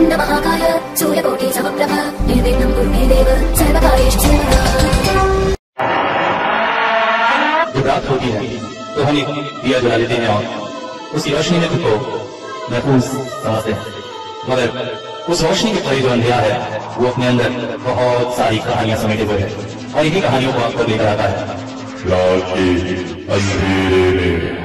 वक्रतुण्ड महाकाय सूर्यकोटि समप्रभ निर्विघ्नं कुरु मे देव सर्वकार्येषु सर्वदा। रात होती है तो हम एक दिया जला लेते हैं और उसी रोशनी में खुद को महफूज समझते हैं, मगर उस रोशनी के परे जो अंधेरा है वो अपने अंदर बहुत सारी कहानियां समेटे हुए है और इन्हीं कहानियों को आपको लेकर आता है रात के अंधेरे में।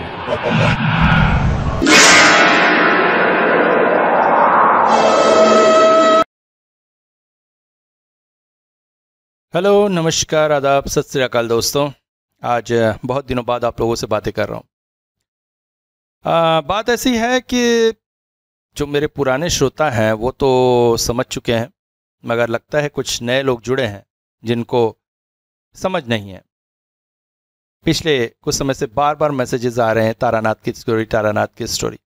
हेलो, नमस्कार, आदाब, सत श्री अकाल दोस्तों। आज बहुत दिनों बाद आप लोगों से बातें कर रहा हूँ। बात ऐसी है कि जो मेरे पुराने श्रोता हैं वो तो समझ चुके हैं, मगर लगता है कुछ नए लोग जुड़े हैं जिनको समझ नहीं है। पिछले कुछ समय से बार बार मैसेजेस आ रहे हैं, तारानाथ की स्टोरी, तारानाथ की स्टोरी।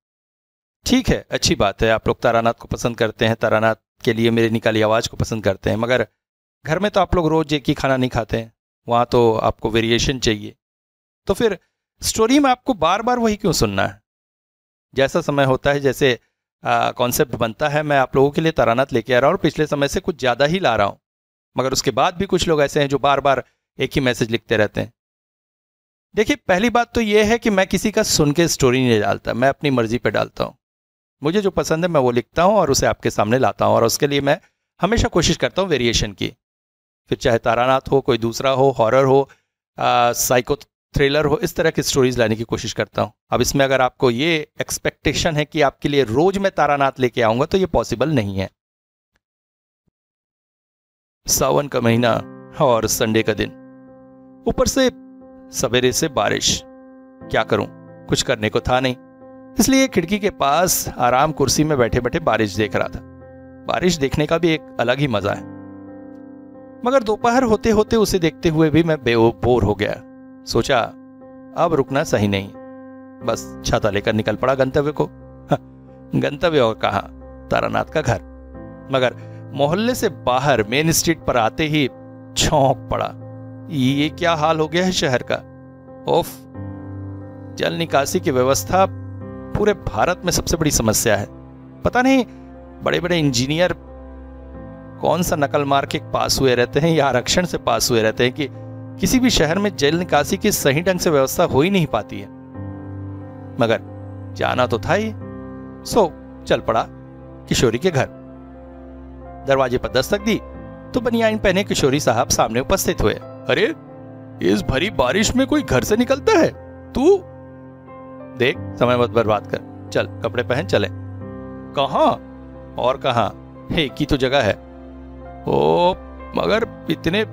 ठीक है, अच्छी बात है, आप लोग तारानाथ को पसंद करते हैं, तारानाथ के लिए मेरी निकाली आवाज़ को पसंद करते हैं, मगर घर में तो आप लोग रोज़ एक ही खाना नहीं खाते हैं, वहाँ तो आपको वेरिएशन चाहिए। तो फिर स्टोरी में आपको बार बार वही क्यों सुनना है? जैसा समय होता है, जैसे कॉन्सेप्ट बनता है, मैं आप लोगों के लिए तारानाथ लेके आ रहा हूँ और पिछले समय से कुछ ज़्यादा ही ला रहा हूँ, मगर उसके बाद भी कुछ लोग ऐसे हैं जो बार बार एक ही मैसेज लिखते रहते हैं। देखिए, पहली बात तो ये है कि मैं किसी का सुन के स्टोरी नहीं डालता, मैं अपनी मर्जी पे डालता हूँ। मुझे जो पसंद है मैं वो लिखता हूँ और उसे आपके सामने लाता हूँ, और उसके लिए मैं हमेशा कोशिश करता हूँ वेरिएशन की। फिर चाहे तारानाथ हो, कोई दूसरा हो, हॉरर हो, साइको थ्रिलर हो, इस तरह की स्टोरीज लाने की कोशिश करता हूँ। अब इसमें अगर आपको ये एक्सपेक्टेशन है कि आपके लिए रोज मैं तारानाथ लेके आऊंगा तो ये पॉसिबल नहीं है। सावन का महीना और संडे का दिन, ऊपर से सवेरे से बारिश। क्या करूं, कुछ करने को था नहीं, इसलिए खिड़की के पास आराम कुर्सी में बैठे बैठे बारिश देख रहा था। बारिश देखने का भी एक अलग ही मजा है, मगर दोपहर होते होते उसे देखते हुए भी मैं बोर हो गया। सोचा अब रुकना सही नहीं, बस छाता लेकर निकल पड़ा गंतव्य को। गंतव्य और कहां, तारानाथ का घर। मगर मोहल्ले से बाहर मेन स्ट्रीट पर आते ही चौंक पड़ा, ये क्या हाल हो गया है शहर का। ओफ, जल निकासी की व्यवस्था पूरे भारत में सबसे बड़ी समस्या है। पता नहीं बड़े बड़े इंजीनियर कौन सा नकल मार के पास हुए रहते हैं या आरक्षण से पास हुए रहते हैं कि किसी भी शहर में जल निकासी की सही ढंग से व्यवस्था हो ही नहीं पाती है। मगर जाना तो था ही, सो चल पड़ा किशोरी के घर। दरवाजे पर दस्तक दी तो बनियान पहने किशोरी साहब सामने उपस्थित हुए। अरे, इस भरी बारिश में कोई घर से निकलता है? तू देख, समय मत बर्बाद कर, चल कपड़े पहन चले। कहां और कहां, हे की तो जगह है। ओ, मगर इतने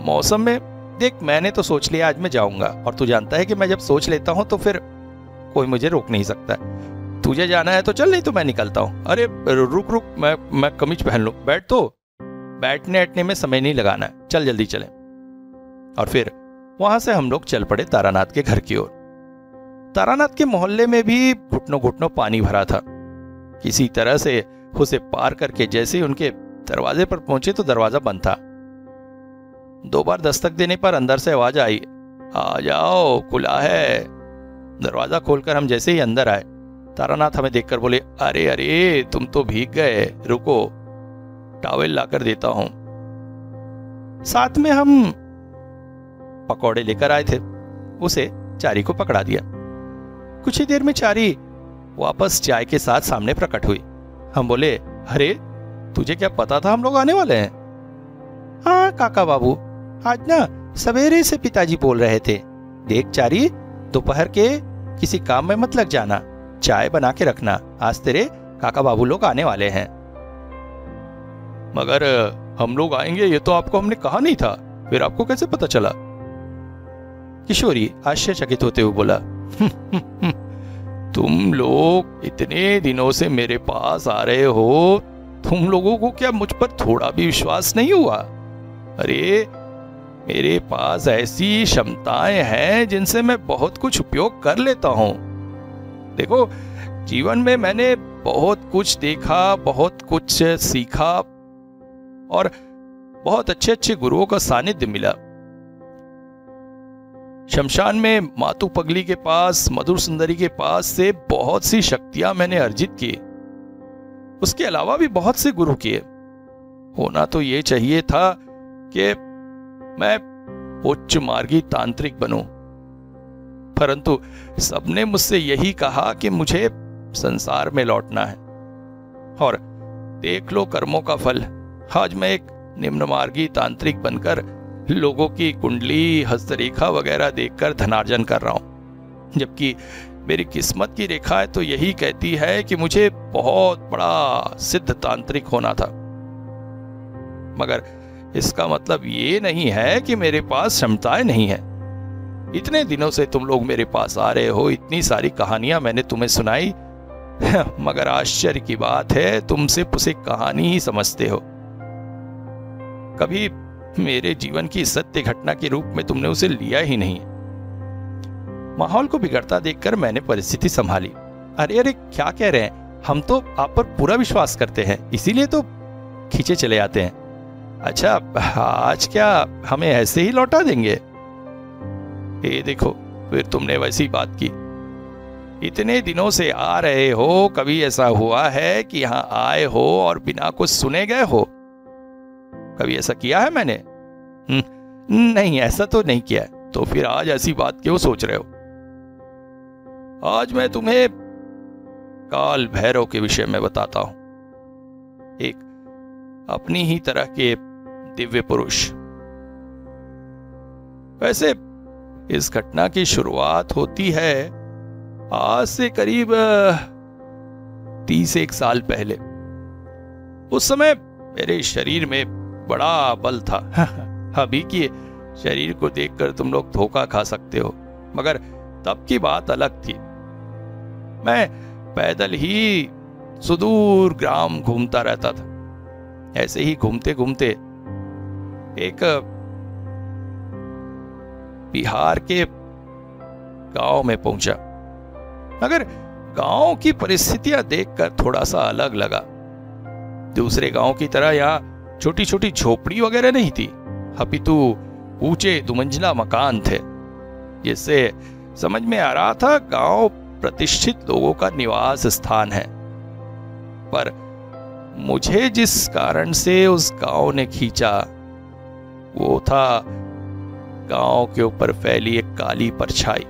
मौसम में देख, मैंने तो सोच लिया आज मैं जाऊंगा, और तू जानता है कि मैं जब सोच लेता हूं तो फिर कोई मुझे रोक नहीं सकता। तुझे जाना है तो चल, नहीं तो मैं निकलता हूं। अरे रुक रुक, मैं कमीज पहन लूं। बैठ, तो बैठने अटने में समय नहीं लगाना है, चल जल्दी चले। और फिर वहां से हम लोग चल पड़े तारानाथ के घर की ओर। तारानाथ के मोहल्ले में भी घुटनों घुटनों पानी भरा था। किसी तरह से उसे पार करके जैसे ही उनके दरवाजे पर पहुंचे तो दरवाजा बंद था। 2 बार दस्तक देने पर अंदर से आवाज आई, आ जाओ, खुला है। दरवाजा खोलकर हम जैसे ही अंदर आए, तारानाथ हमें देखकर बोले, अरे अरे, तुम तो भीग गए, रुको टॉवेल लाकर देता हूं। साथ में हम पकौड़े लेकर आए थे, उसे चारी को पकड़ा दिया। कुछ ही देर में चारी वापस चाय के साथ सामने प्रकट हुई। हम बोले, अरे तुझे क्या पता था हम लोग आने वाले हैं? हाँ काका बाबू, आज ना सवेरे से पिताजी बोल रहे थे, देख चारी, दोपहर के किसी काम में मत लग जाना, चाय बना के रखना, आज तेरे काका बाबू लोग आने वाले हैं। मगर हम लोग आएंगे ये तो आपको हमने कहा नहीं था, फिर आपको कैसे पता चला? किशोरी आश्चर्यचकित होते हुए बोला, तुम लोग इतने दिनों से मेरे पास आ रहे हो, तुम लोगों को क्या मुझ पर थोड़ा भी विश्वास नहीं हुआ? अरे, मेरे पास ऐसी क्षमताएं हैं जिनसे मैं बहुत कुछ उपयोग कर लेता हूं। देखो, जीवन में मैंने बहुत कुछ देखा, बहुत कुछ सीखा और बहुत अच्छे अच्छे गुरुओं का सानिध्य मिला। शमशान में मातू पगली के पास, मधुर सुंदरी के पास से बहुत सी शक्तियां मैंने अर्जित की। उसके अलावा भी बहुत से गुरु किए। होना तो ये चाहिए था कि मैं उच्च मार्गी तांत्रिक बनूं, परंतु सबने मुझसे यही कहा कि मुझे संसार में लौटना है। और देख लो कर्मों का फल, आज मैं एक निम्न मार्गी तांत्रिक बनकर लोगों की कुंडली, हस्तरेखा वगैरह देखकर धनार्जन कर रहा हूं, जबकि मेरी किस्मत की रेखा तो यही कहती है कि मुझे बहुत बड़ा सिद्ध तांत्रिक होना था। मगर इसका मतलब ये नहीं है कि मेरे पास क्षमताएं नहीं है। इतने दिनों से तुम लोग मेरे पास आ रहे हो, इतनी सारी कहानियां मैंने तुम्हें सुनाई, मगर आश्चर्य की बात है तुम सिर्फ उसे कहानी ही समझते हो। कभी मेरे जीवन की सत्य घटना के रूप में तुमने उसे लिया ही नहीं। माहौल को बिगड़ता देखकर मैंने परिस्थिति संभाली। अरे अरे क्या कह रहे हैं, हम तो आप पर पूरा विश्वास करते हैं, इसीलिए तो खींचे चले आते हैं। अच्छा, आज क्या हमें ऐसे ही लौटा देंगे? ये देखो, फिर तुमने वैसी बात की। इतने दिनों से आ रहे हो, कभी ऐसा हुआ है कि यहां आए हो और बिना कुछ सुने गए हो? कभी ऐसा किया है मैंने? नहीं, ऐसा तो नहीं किया है। तो फिर आज ऐसी बात क्यों सोच रहे हो? आज मैं तुम्हें काल भैरव के विषय में बताता हूं, एक अपनी ही तरह के दिव्य पुरुष। वैसे इस घटना की शुरुआत होती है आज से करीब 31 साल पहले। उस समय मेरे शरीर में बड़ा बल था। अभी के शरीर को देखकर तुम लोग धोखा खा सकते हो, मगर तब की बात अलग थी। मैं पैदल ही सुदूर ग्राम घूमता रहता था। ऐसे ही घूमते घूमते एक बिहार के गांव में पहुंचा, मगर गांव की परिस्थितियां देखकर थोड़ा सा अलग लगा। दूसरे गांव की तरह यहाँ छोटी छोटी झोपड़ी वगैरह नहीं थी, अपितु ऊंचे दुमंजिला मकान थे, जिससे समझ में आ रहा था गांव प्रतिष्ठित लोगों का निवास स्थान है। पर मुझे जिस कारण से उस गांव ने खींचा वो था गांव के ऊपर फैली एक काली परछाई।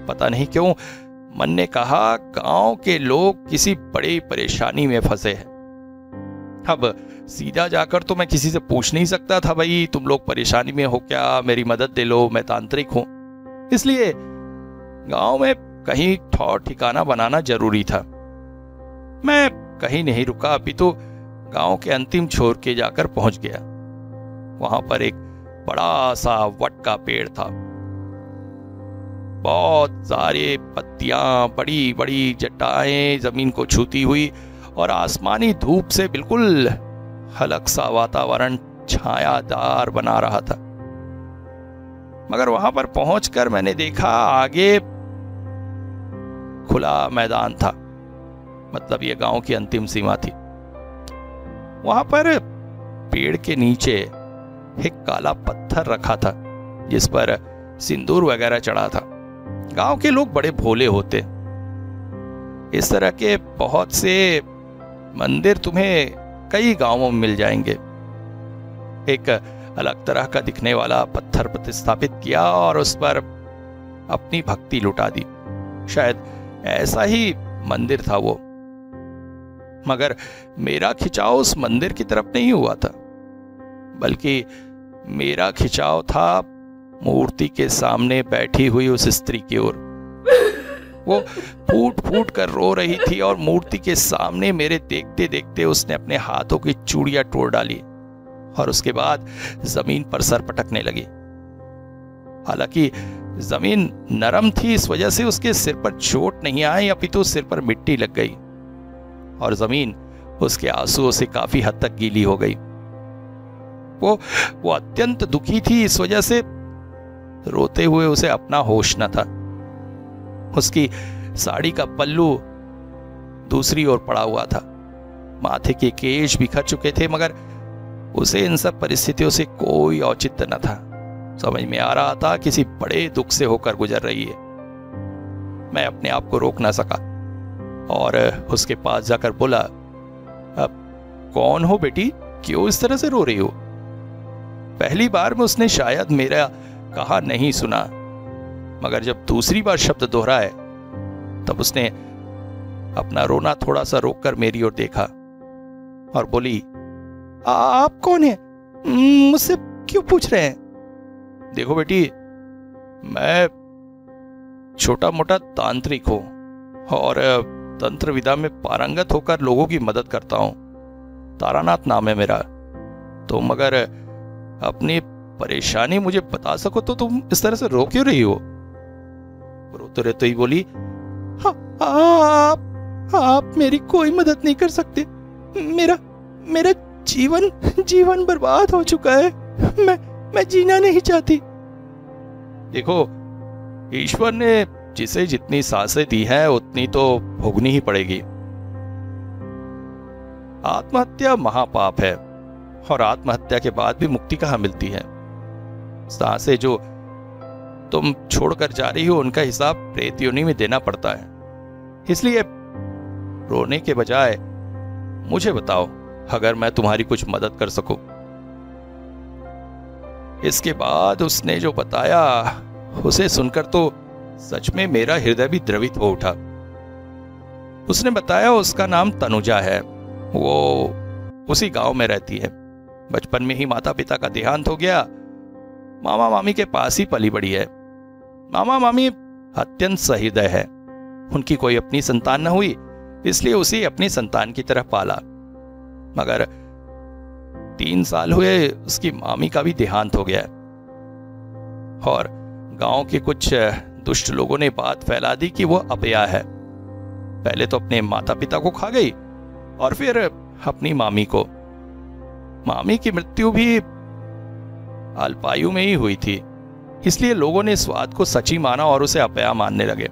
पता नहीं क्यों मन ने कहा गांव के लोग किसी बड़ी परेशानी में फंसे हैं। अब सीधा जाकर तो मैं किसी से पूछ नहीं सकता था, भाई तुम लोग परेशानी में हो क्या, मेरी मदद दे लो, मैं तांत्रिक हूं। इसलिए गांव में कहीं ठौर ठिकाना बनाना जरूरी था। मैं कहीं नहीं रुका, अभी तो गांव के अंतिम छोर के जाकर पहुंच गया। वहां पर एक बड़ा सा वट का पेड़ था, बहुत सारे पत्तियां, बड़ी बड़ी जटाएं जमीन को छूती हुई और आसमानी धूप से बिल्कुल हलक सा वातावरण छायादार बना रहा था। मगर वहां पर पहुंचकर मैंने देखा आगे खुला मैदान था, मतलब यह गांव की अंतिम सीमा थी। वहां पर पेड़ के नीचे एक काला पत्थर रखा था जिस पर सिंदूर वगैरह चढ़ा था। गांव के लोग बड़े भोले होते, इस तरह के बहुत से मंदिर तुम्हें कई गांवों में मिल जाएंगे। एक अलग तरह का दिखने वाला पत्थर प्रतिस्थापित किया और उस पर अपनी भक्ति लुटा दी। शायद ऐसा ही मंदिर था वो, मगर मेरा खिंचाव उस मंदिर की तरफ नहीं हुआ था, बल्कि मेरा खिंचाव था मूर्ति के सामने बैठी हुई उस स्त्री की ओर। वो फूट फूट कर रो रही थी और मूर्ति के सामने मेरे देखते देखते उसने अपने हाथों की चूड़ियां तोड़ डाली और उसके बाद जमीन पर सर पटकने लगी। हालांकि जमीन नरम थी, इस वजह से उसके सिर पर चोट नहीं आई, अपितु सिर पर मिट्टी लग गई और जमीन उसके आंसुओं से काफी हद तक गीली हो गई। वो अत्यंत दुखी थी, इस वजह से रोते हुए उसे अपना होश न था। उसकी साड़ी का पल्लू दूसरी ओर पड़ा हुआ था, माथे के केश बिखर चुके थे, मगर उसे इन सब परिस्थितियों से कोई औचित्य न था। समझ में आ रहा था किसी बड़े दुख से होकर गुजर रही है। मैं अपने आप को रोक ना सका और उसके पास जाकर बोला, अब कौन हो बेटी, क्यों इस तरह से रो रही हो? पहली बार में उसने शायद मेरा कहा नहीं सुना, मगर जब दूसरी बार शब्द दोहराए तब उसने अपना रोना थोड़ा सा रोककर मेरी ओर देखा और बोली, आप कौन है? मुझसे क्यों पूछ रहे हैं? देखो बेटी, मैं छोटा मोटा तांत्रिक हूं और तंत्र विद्या में पारंगत होकर लोगों की मदद करता हूं। तारानाथ नाम है मेरा। तुम अगर अपनी परेशानी मुझे बता सको तो तुम इस तरह से रो क्यों रही हो? रोते रहते ही बोली, आप मेरी कोई मदद नहीं कर सकते। मेरा जीवन बर्बाद हो चुका है। मैं जीना नहीं चाहती। देखो, ईश्वर ने जिसे जितनी सांसें दी हैं उतनी तो भोगनी ही पड़ेगी। आत्महत्या महापाप है और आत्महत्या के बाद भी मुक्ति कहाँ मिलती है? सांसें जो तुम छोड़कर जा रही हो उनका हिसाब प्रेत योनि में देना पड़ता है। इसलिए रोने के बजाय मुझे बताओ, अगर मैं तुम्हारी कुछ मदद कर सकूं। इसके बाद उसने जो बताया उसे सुनकर तो सच में मेरा हृदय भी द्रवित हो उठा। उसने बताया उसका नाम तनुजा है, वो उसी गांव में रहती है। बचपन में ही माता पिता का देहांत हो गया। मामा मामी के पास ही पली बड़ी है। मामा मामी अत्यंत सहृदय है। उनकी कोई अपनी संतान न हुई, इसलिए उसे अपनी संतान की तरह पाला। मगर 3 साल हुए उसकी मामी का भी देहांत हो गया और गांव के कुछ दुष्ट लोगों ने बात फैला दी कि वो अपया है। पहले तो अपने माता पिता को खा गई और फिर अपनी मामी को। मामी की मृत्यु भी अल्पायु में ही हुई थी, इसलिए लोगों ने इस बात को सच्ची माना और उसे अपया मानने लगे।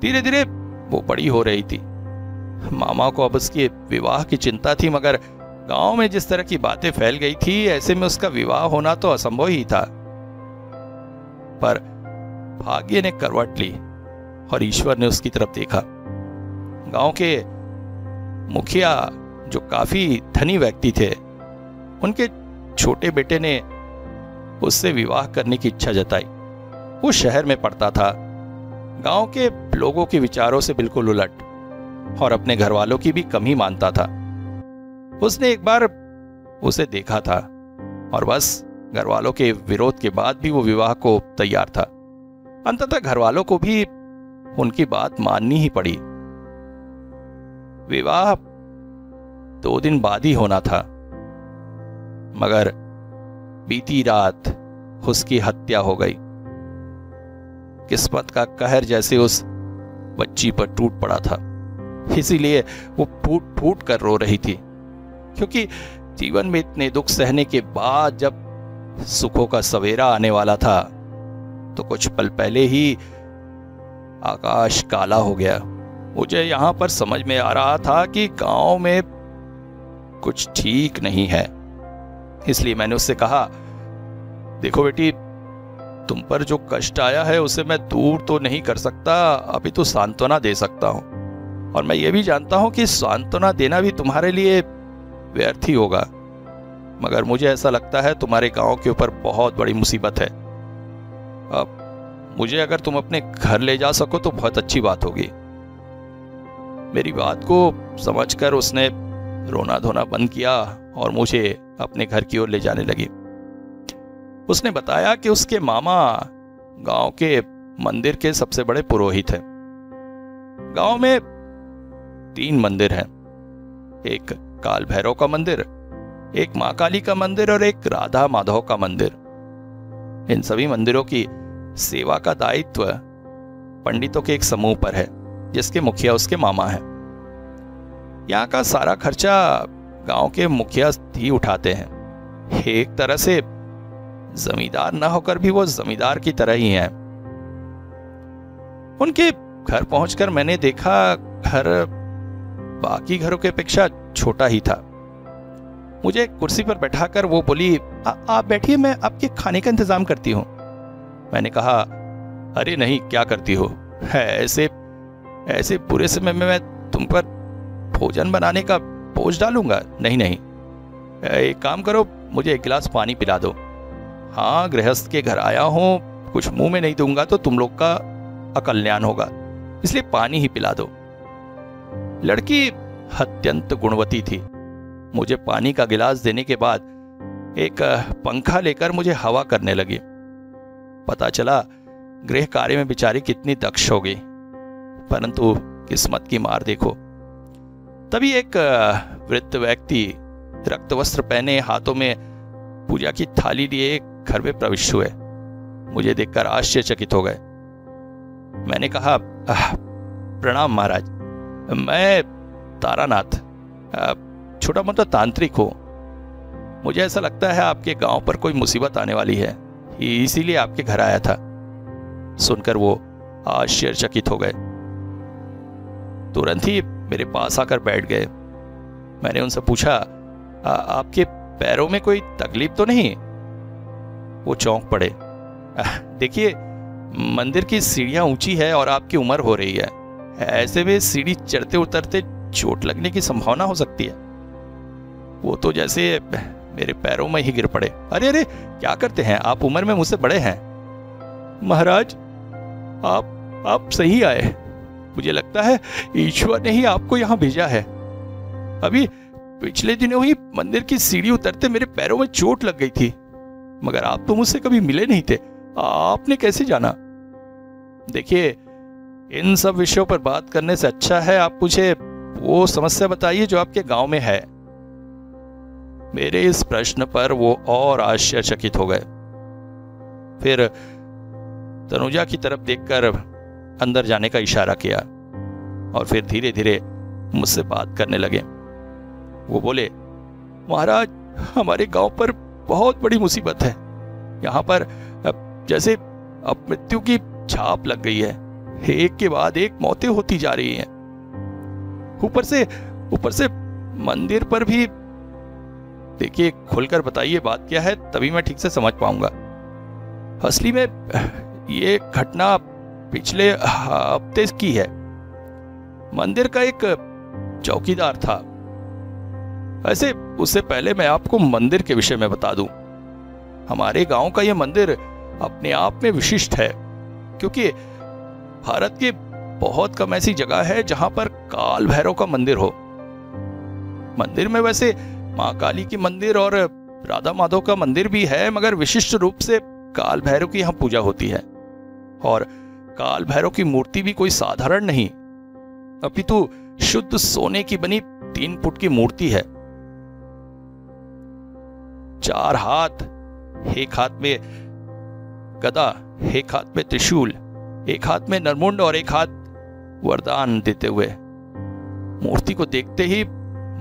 धीरे धीरे वो बड़ी हो रही थी। मामा को अब उसके विवाह की चिंता थी, मगर गांव में जिस तरह की बातें फैल गई थी, ऐसे में उसका विवाह होना तो असंभव ही था। पर भाग्य ने करवट ली और ईश्वर ने उसकी तरफ देखा। गांव के मुखिया, जो काफी धनी व्यक्ति थे, उनके छोटे बेटे ने उससे विवाह करने की इच्छा जताई। वो शहर में पढ़ता था, गांव के लोगों के विचारों से बिल्कुल उलट और अपने घर वालों की भी कम ही मानता था। उसने एक बार उसे देखा था और बस घर वालों के विरोध के बाद भी वो विवाह को तैयार था। अंततः घर वालों को भी उनकी बात माननी ही पड़ी। विवाह 2 दिन बाद ही होना था, मगर बीती रात उसकी हत्या हो गई। किस्मत का कहर जैसे उस बच्ची पर टूट पड़ा था, इसीलिए वो फूट फूट कर रो रही थी। क्योंकि जीवन में इतने दुख सहने के बाद जब सुखों का सवेरा आने वाला था, तो कुछ पल पहले ही आकाश काला हो गया। मुझे यहां पर समझ में आ रहा था कि गांव में कुछ ठीक नहीं है। इसलिए मैंने उससे कहा, देखो बेटी, तुम पर जो कष्ट आया है उसे मैं दूर तो नहीं कर सकता, अभी तो सांत्वना दे सकता हूं। और मैं ये भी जानता हूं कि सांत्वना देना भी तुम्हारे लिए व्यर्थ ही होगा, मगर मुझे ऐसा लगता है तुम्हारे गांव के ऊपर बहुत बड़ी मुसीबत है। अब मुझे अगर तुम अपने घर ले जा सको तो बहुत अच्छी बात होगी। मेरी बात को समझकर उसने रोना धोना बंद किया और मुझे अपने घर की ओर ले जाने लगी। उसने बताया कि उसके मामा गांव के मंदिर के सबसे बड़े पुरोहित हैं। गांव में 3 मंदिर हैं, एक काल भैरव का मंदिर, एक मां काली का मंदिर और एक राधा माधव का मंदिर। इन सभी मंदिरों की सेवा का दायित्व पंडितों के एक समूह पर है, जिसके मुखिया उसके मामा हैं। यहाँ का सारा खर्चा गांव के मुखिया ही उठाते हैं। एक तरह से जमींदार न होकर भी वो जमींदार की तरह ही हैं। उनके घर पहुंचकर मैंने देखा घर बाकी घरों के अपेक्षा छोटा ही था। मुझे कुर्सी पर बैठाकर वो बोली, आप बैठिए, मैं आपके खाने का इंतजाम करती हूँ। मैंने कहा, अरे नहीं, क्या करती हो, ऐसे ऐसे बुरे समय में मैं तुम पर भोजन बनाने का बोझ डालूंगा? नहीं नहीं, एक काम करो, मुझे एक गिलास पानी पिला दो। हाँ, गृहस्थ के घर आया हूँ, कुछ मुंह में नहीं दूंगा तो तुम लोग का अकल्याण होगा, इसलिए पानी ही पिला दो। लड़की अत्यंत गुणवती थी। मुझे पानी का गिलास देने के बाद एक पंखा लेकर मुझे हवा करने लगी। पता चला गृह कार्य में बेचारी कितनी दक्ष हो गई, परंतु किस्मत की मार देखो। तभी एक वृद्ध व्यक्ति रक्त वस्त्र पहने, हाथों में पूजा की थाली लिए घर में प्रविष्ट हुए। मुझे देखकर आश्चर्यचकित हो गए। मैंने कहा, प्रणाम महाराज, मैं तारानाथ, छोटा मोटा तांत्रिक हूं। मुझे ऐसा लगता है आपके गांव पर कोई मुसीबत आने वाली है, इसीलिए आपके घर आया था। सुनकर वो आश्चर्यचकित हो गए। तुरंत ही मेरे पास आकर बैठ गए। मैंने उनसे पूछा, आपके पैरों में कोई तकलीफ तो नहीं? वो चौंक पड़े। देखिए, मंदिर की सीढ़ियां ऊंची है और आपकी उम्र हो रही है, ऐसे में सीढ़ी चढ़ते उतरते चोट लगने की संभावना हो सकती है। वो तो जैसे मेरे पैरों में ही गिर पड़े। अरे अरे, क्या करते हैं आप, उम्र में मुझसे बड़े हैं। महाराज, आप सही आए। मुझे लगता है ईश्वर ने ही आपको यहां भेजा है। अभी पिछले दिनों ही मंदिर की सीढ़ी उतरते मेरे पैरों में चोट लग गई थी, मगर आप तो मुझसे कभी मिले नहीं थे, आपने कैसे जाना? देखिए, इन सब विषयों पर बात करने से अच्छा है आप मुझे वो समस्या बताइए जो आपके गांव में है। मेरे इस प्रश्न पर वो और आश्चर्यचकित हो गए। फिर तनुजा की तरफ देखकर अंदर जाने का इशारा किया और फिर धीरे धीरे मुझसे बात करने लगे। वो बोले, महाराज, हमारे गांव पर बहुत बड़ी मुसीबत है। यहाँ पर जैसे अब मृत्यु की छाप लग गई है, एक के बाद एक मौतें होती जा रही हैं। ऊपर से मंदिर पर भी। देखिए, खुलकर बताइए बात क्या है, तभी मैं ठीक से समझ पाऊंगा। असली में ये घटना पिछले हफ्ते की है। मंदिर का एक चौकीदार था। ऐसे उससे पहले मैं आपको मंदिर के विषय में बता दूं। हमारे गांव का यह मंदिर अपने आप में विशिष्ट है, क्योंकि भारत के बहुत कम ऐसी जगह है जहां पर काल भैरव का मंदिर हो। मंदिर में वैसे मां काली की मंदिर और राधा माधव का मंदिर भी है, मगर विशिष्ट रूप से काल भैरव की यहां पूजा होती है। और काल भैरव की मूर्ति भी कोई साधारण नहीं, अपितु शुद्ध सोने की बनी 3 फुट की मूर्ति है। 4 हाथ, एक हाथ में गदा, एक हाथ में त्रिशूल, एक हाथ में नरमुंड और एक हाथ वरदान देते हुए। मूर्ति को देखते ही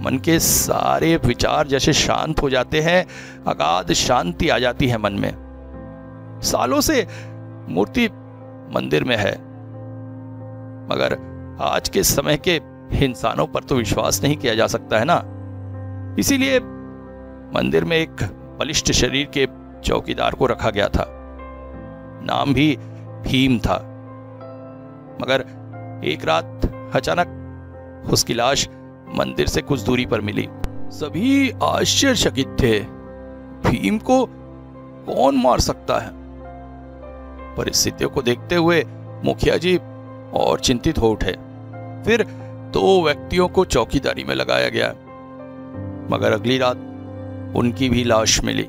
मन के सारे विचार जैसे शांत हो जाते हैं, अगाध शांति आ जाती है मन में। सालों से मूर्ति मंदिर में है, मगर आज के समय के इंसानों पर तो विश्वास नहीं किया जा सकता है ना। इसीलिए मंदिर में एक बलिष्ठ शरीर के चौकीदार को रखा गया था। नाम भी भीम था। मगर एक रात अचानक उसकी लाश मंदिर से कुछ दूरी पर मिली। सभी आश्चर्यचकित थे। भीम को कौन मार सकता है? परिस्थितियों को देखते हुए मुखिया जी और चिंतित हो उठे। फिर 2 व्यक्तियों को चौकीदारी में लगाया गया, मगर अगली रात उनकी भी लाश मिली।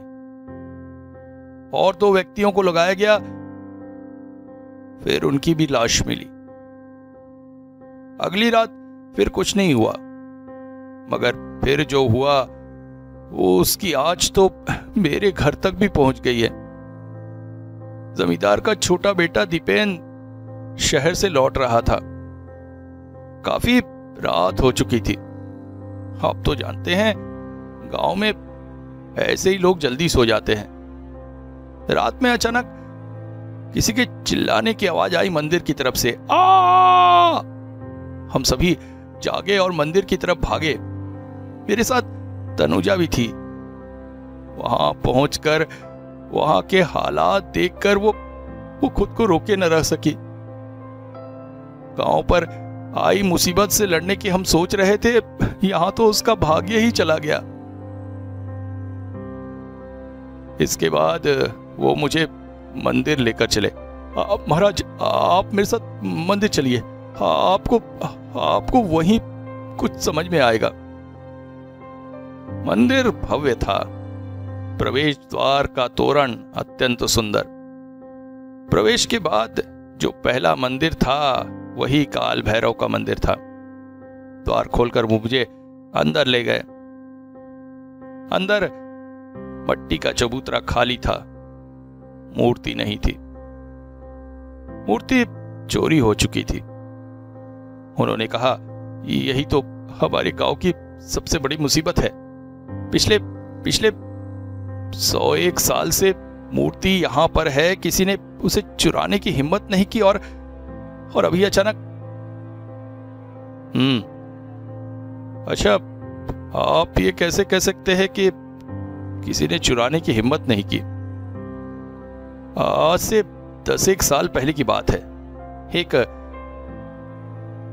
और 2 व्यक्तियों को लगाया गया, फिर उनकी भी लाश मिली। अगली रात फिर कुछ नहीं हुआ, मगर फिर जो हुआ वो उसकी आज तो मेरे घर तक भी पहुंच गई है। जमींदार का छोटा बेटा दीपेन शहर से लौट रहा था। काफी रात हो चुकी थी। आप तो जानते हैं, गांव में ऐसे ही लोग जल्दी सो जाते हैं। रात में अचानक किसी के चिल्लाने की आवाज आई मंदिर की तरफ से। आ! हम सभी जागे और मंदिर की तरफ भागे। मेरे साथ तनुजा भी थी। वहां पहुंचकर वहां के हालात देखकर वो खुद को रोके न रह सकी। गांव पर आई मुसीबत से लड़ने की हम सोच रहे थे, यहां तो उसका भाग्य ही चला गया। इसके बाद वो मुझे मंदिर लेकर चले। महाराज, आप मेरे साथ मंदिर चलिए, आपको वहीं कुछ समझ में आएगा। मंदिर भव्य था। प्रवेश द्वार का तोरण अत्यंत सुंदर। प्रवेश के बाद जो पहला मंदिर था वही काल भैरव का मंदिर था। द्वार खोलकर वो मुझे अंदर ले गए। अंदर मट्टी का चबूतरा खाली था, मूर्ति नहीं थी। मूर्ति चोरी हो चुकी थी। उन्होंने कहा, यही तो हमारे गांव की सबसे बड़ी मुसीबत है। पिछले 101 साल से मूर्ति यहां पर है, किसी ने उसे चुराने की हिम्मत नहीं की और अभी अचानक। अच्छा, आप ये कैसे कह सकते हैं कि किसी ने चुराने की हिम्मत नहीं की? आज से 10 साल पहले की बात है। एक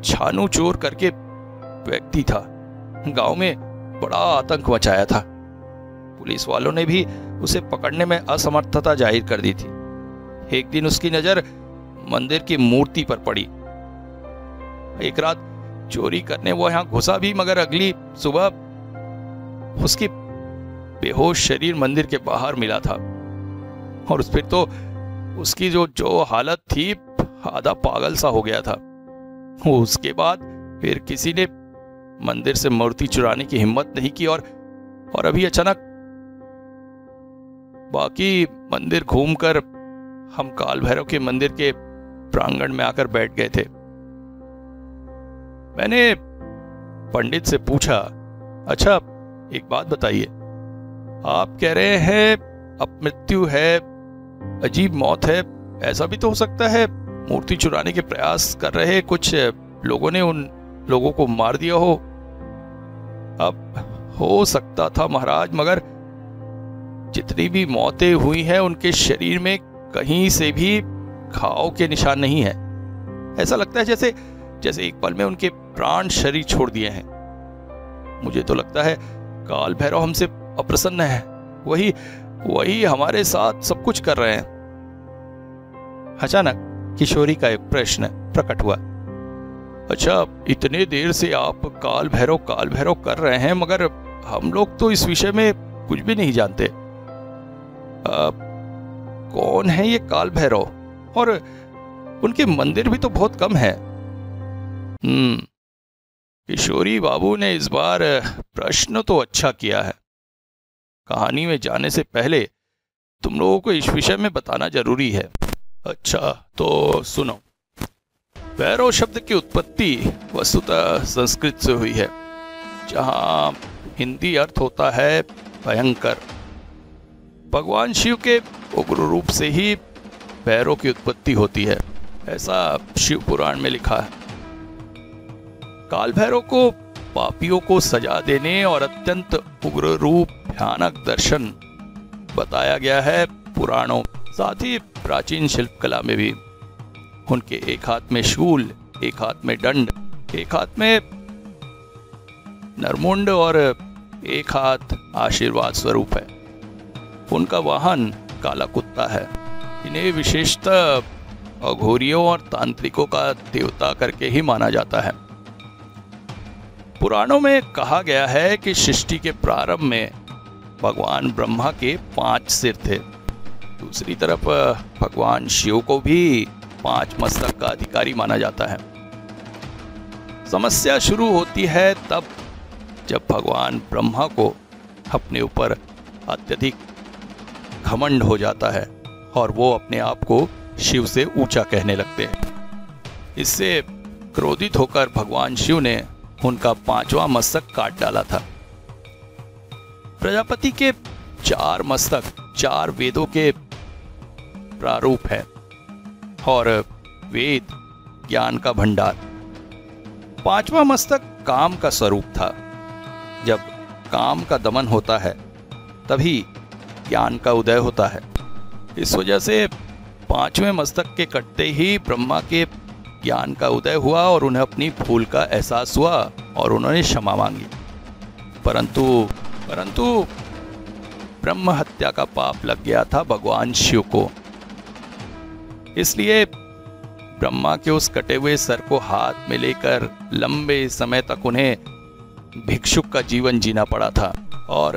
छानू चोर करके व्यक्ति था, गांव में बड़ा आतंक मचाया था। पुलिस वालों ने भी उसे पकड़ने में असमर्थता जाहिर कर दी थी। एक दिन उसकी नजर मंदिर की मूर्ति पर पड़ी। एक रात चोरी करने वो यहां घुसा भी, मगर अगली सुबह उसकी बेहोश शरीर मंदिर के बाहर मिला था। और फिर तो उसकी जो हालत थी, आधा पागल सा हो गया था। उसके बाद फिर किसी ने मंदिर से मूर्ति चुराने की हिम्मत नहीं की और अभी अचानक। बाकी मंदिर घूमकर हम काल भैरव के मंदिर के प्रांगण में आकर बैठ गए थे। मैंने पंडित से पूछा, अच्छा एक बात बताइए, आप कह रहे हैं अपमृत्यु है, अजीब मौत है, ऐसा भी तो हो सकता है मूर्ति चुराने के प्रयास कर रहे कुछ लोगों ने उन लोगों को मार दिया हो? अब हो सकता था महाराज, मगर जितनी भी मौतें हुई हैं उनके शरीर में कहीं से भी घाव के निशान नहीं है। ऐसा लगता है जैसे एक पल में उनके प्राण शरीर छोड़ दिए हैं। मुझे तो लगता है काल भैरव हमसे अप्रसन्न है, वही हमारे साथ सब कुछ कर रहे हैं। अचानक किशोरी का एक प्रश्न प्रकट हुआ। अच्छा, इतने देर से आप काल भैरव कर रहे हैं, मगर हम लोग तो इस विषय में कुछ भी नहीं जानते। कौन है ये काल भैरव, और उनके मंदिर भी तो बहुत कम है। किशोरी बाबू ने इस बार प्रश्न तो अच्छा किया है। कहानी में जाने से पहले तुम लोगों को इस विषय में बताना जरूरी है। अच्छा तो सुनो। भैरव शब्द की उत्पत्ति वस्तुतः संस्कृत से हुई है, जहां हिंदी अर्थ होता है भयंकर। भगवान शिव के उग्र रूप से ही भैरव की उत्पत्ति होती है, ऐसा शिव पुराण में लिखा है। काल भैरव को पापियों को सजा देने और अत्यंत उग्र रूप भयानक दर्शन बताया गया है पुराणों, साथ ही प्राचीन शिल्पकला में भी। उनके एक हाथ में शूल, एक हाथ में दंड, एक हाथ में नरमुंड और एक हाथ आशीर्वाद स्वरूप है। उनका वाहन काला कुत्ता है। इन्हें विशेषतः अघोरियों और तांत्रिकों का देवता करके ही माना जाता है। पुराणों में कहा गया है कि सृष्टि के प्रारंभ में भगवान ब्रह्मा के 5 सिर थे। दूसरी तरफ भगवान शिव को भी 5 मस्तक का अधिकारी माना जाता है। समस्या शुरू होती है तब जब भगवान ब्रह्मा को अपने ऊपर अत्यधिक घमंड हो जाता है और वो अपने आप को शिव से ऊंचा कहने लगते हैं। इससे क्रोधित होकर भगवान शिव ने उनका 5वां मस्तक काट डाला था। प्रजापति के 4 मस्तक 4 वेदों के प्रारूप है और वेद ज्ञान का भंडार। 5वां मस्तक काम का स्वरूप था। जब काम का दमन होता है तभी ज्ञान का उदय होता है। इस वजह से पांचवें मस्तक के कटते ही ब्रह्मा के ज्ञान का उदय हुआ और उन्हें अपनी भूल का एहसास हुआ और उन्होंने क्षमा मांगी। परंतु ब्रह्म हत्या का पाप लग गया था भगवान शिव को। इसलिए ब्रह्मा के उस कटे हुए सर को हाथ में लेकर लंबे समय तक उन्हें भिक्षुक का जीवन जीना पड़ा था। और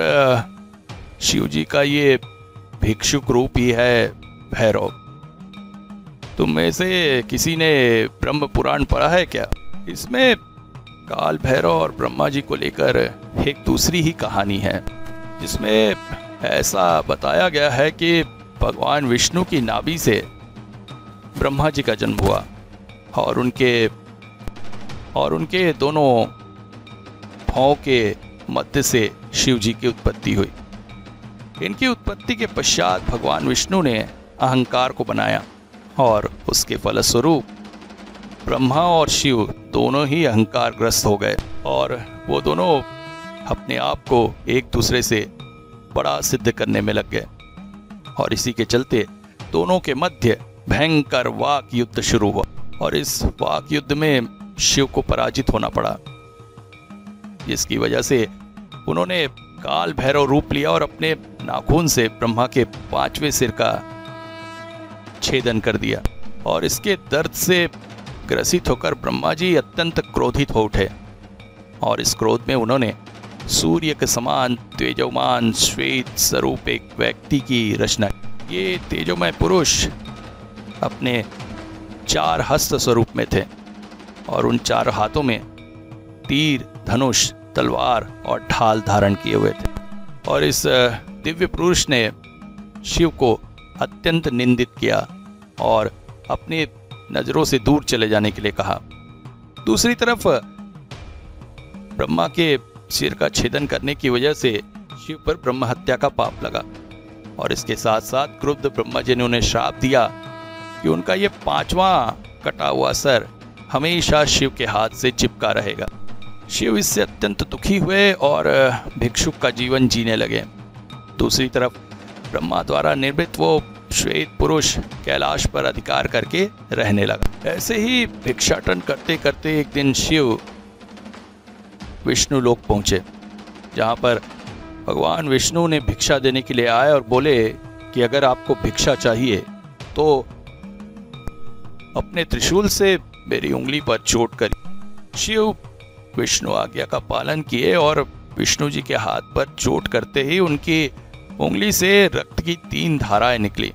शिव जी का ये भिक्षुक रूप ही है भैरव। तुम में से किसी ने ब्रह्म पुराण पढ़ा है क्या? इसमें काल भैरव और ब्रह्मा जी को लेकर एक दूसरी ही कहानी है, जिसमें ऐसा बताया गया है कि भगवान विष्णु की नाभि से ब्रह्मा जी का जन्म हुआ और उनके दोनों भौं के मध्य से शिव जी की उत्पत्ति हुई। इनकी उत्पत्ति के पश्चात भगवान विष्णु ने अहंकार को बनाया और उसके फलस्वरूप ब्रह्मा और शिव दोनों ही अहंकारग्रस्त हो गए और वो दोनों अपने आप को एक दूसरे से बड़ा सिद्ध करने में लग गए। और इसी के चलते दोनों के मध्य भयंकर वाक युद्ध शुरू हुआ और इस वाक युद्ध में शिव को पराजित होना पड़ा, जिसकी वजह से उन्होंने काल भैरव रूप लिया और अपने नाखून से ब्रह्मा के पांचवें सिर का छेदन कर दिया। और इसके दर्द से ग्रसित होकर ब्रह्मा जी अत्यंत क्रोधित हो उठे और इस क्रोध में उन्होंने सूर्य के समान तेजोमान श्वेत स्वरूप एक व्यक्ति की रचना। ये तेजोमय पुरुष अपने 4 हस्त स्वरूप में थे और उन 4 हाथों में तीर, धनुष, तलवार और ढाल धारण किए हुए थे। और इस दिव्य पुरुष ने शिव को अत्यंत निंदित किया और अपनी नजरों से दूर चले जाने के लिए कहा। दूसरी तरफ ब्रह्मा के सिर का छेदन करने की वजह से शिव पर ब्रह्म हत्या का पाप लगा और इसके साथ साथ क्रुद्ध ब्रह्मा जी ने उन्हें श्राप दिया कि उनका ये 5वां कटा हुआ सर हमेशा शिव के हाथ से चिपका रहेगा। शिव इससे अत्यंत दुखी हुए और भिक्षुक का जीवन जीने लगे। दूसरी तरफ ब्रह्मा द्वारा निर्मित वो श्वेत पुरुष कैलाश पर अधिकार करके रहने लगा। ऐसे ही भिक्षाटन करते करते एक दिन शिव विष्णु लोक पहुंचे, जहां पर भगवान विष्णु ने भिक्षा देने के लिए आए और बोले कि अगर आपको भिक्षा चाहिए तो अपने त्रिशूल से मेरी उंगली पर चोट करिए। शिव विष्णु आज्ञा का पालन किए और विष्णु जी के हाथ पर चोट करते ही उनकी उंगली से रक्त की 3 धाराएं निकली,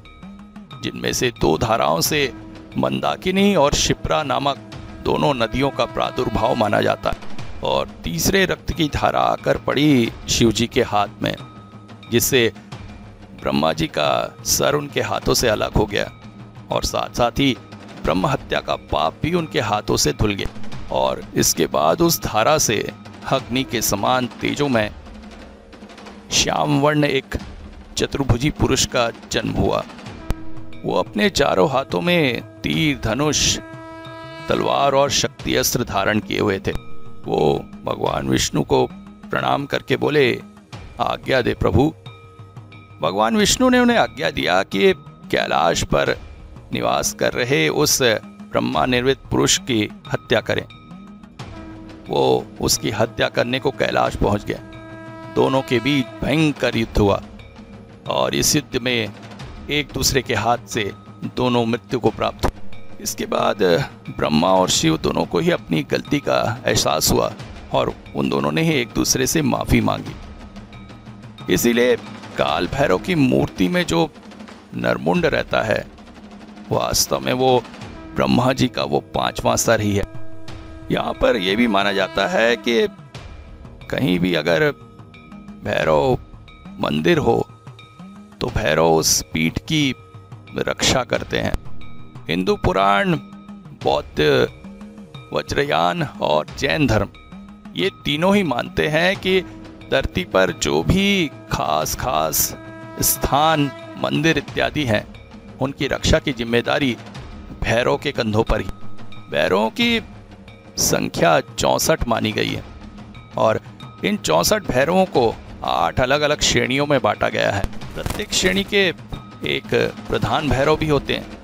जिनमें से 2 धाराओं से मंदाकिनी और शिप्रा नामक दोनों नदियों का प्रादुर्भाव माना जाता है। और तीसरे रक्त की धारा आकर पड़ी शिव जी के हाथ में, जिससे ब्रह्मा जी का सर उनके हाथों से अलग हो गया और साथ साथ ही ब्रह्म हत्या का पाप भी उनके हाथों से धुल गया। और इसके बाद उस धारा से अग्नि के समान तेजोमय श्याम वर्ण एक चतुर्भुजी पुरुष का जन्म हुआ। वो अपने चारों हाथों में तीर, धनुष, तलवार और शक्ति अस्त्र धारण किए हुए थे। वो भगवान विष्णु को प्रणाम करके बोले, आज्ञा दे प्रभु। भगवान विष्णु ने उन्हें आज्ञा दिया कि कैलाश पर निवास कर रहे उस ब्रह्मा निर्मित पुरुष की हत्या करें। वो उसकी हत्या करने को कैलाश पहुंच गया। दोनों के बीच भयंकर युद्ध हुआ और इस युद्ध में एक दूसरे के हाथ से दोनों मृत्यु को प्राप्त हुए। इसके बाद ब्रह्मा और शिव दोनों को ही अपनी गलती का एहसास हुआ और उन दोनों ने ही एक दूसरे से माफी मांगी। इसीलिए काल भैरव की मूर्ति में जो नरमुंड रहता है, वास्तव में वो ब्रह्मा जी का वो 5वां सर ही है। यहाँ पर यह भी माना जाता है कि कहीं भी अगर भैरव मंदिर हो तो भैरव उस पीठ की रक्षा करते हैं। हिंदू पुराण, बौद्ध, वज्रयान और जैन धर्म, ये तीनों ही मानते हैं कि धरती पर जो भी खास स्थान, मंदिर इत्यादि हैं, उनकी रक्षा की जिम्मेदारी भैरव के कंधों पर ही। भैरवों की संख्या 64 मानी गई है और इन 64 भैरवों को 8 अलग अलग श्रेणियों में बांटा गया है। प्रत्येक श्रेणी के एक प्रधान भैरव भी होते हैं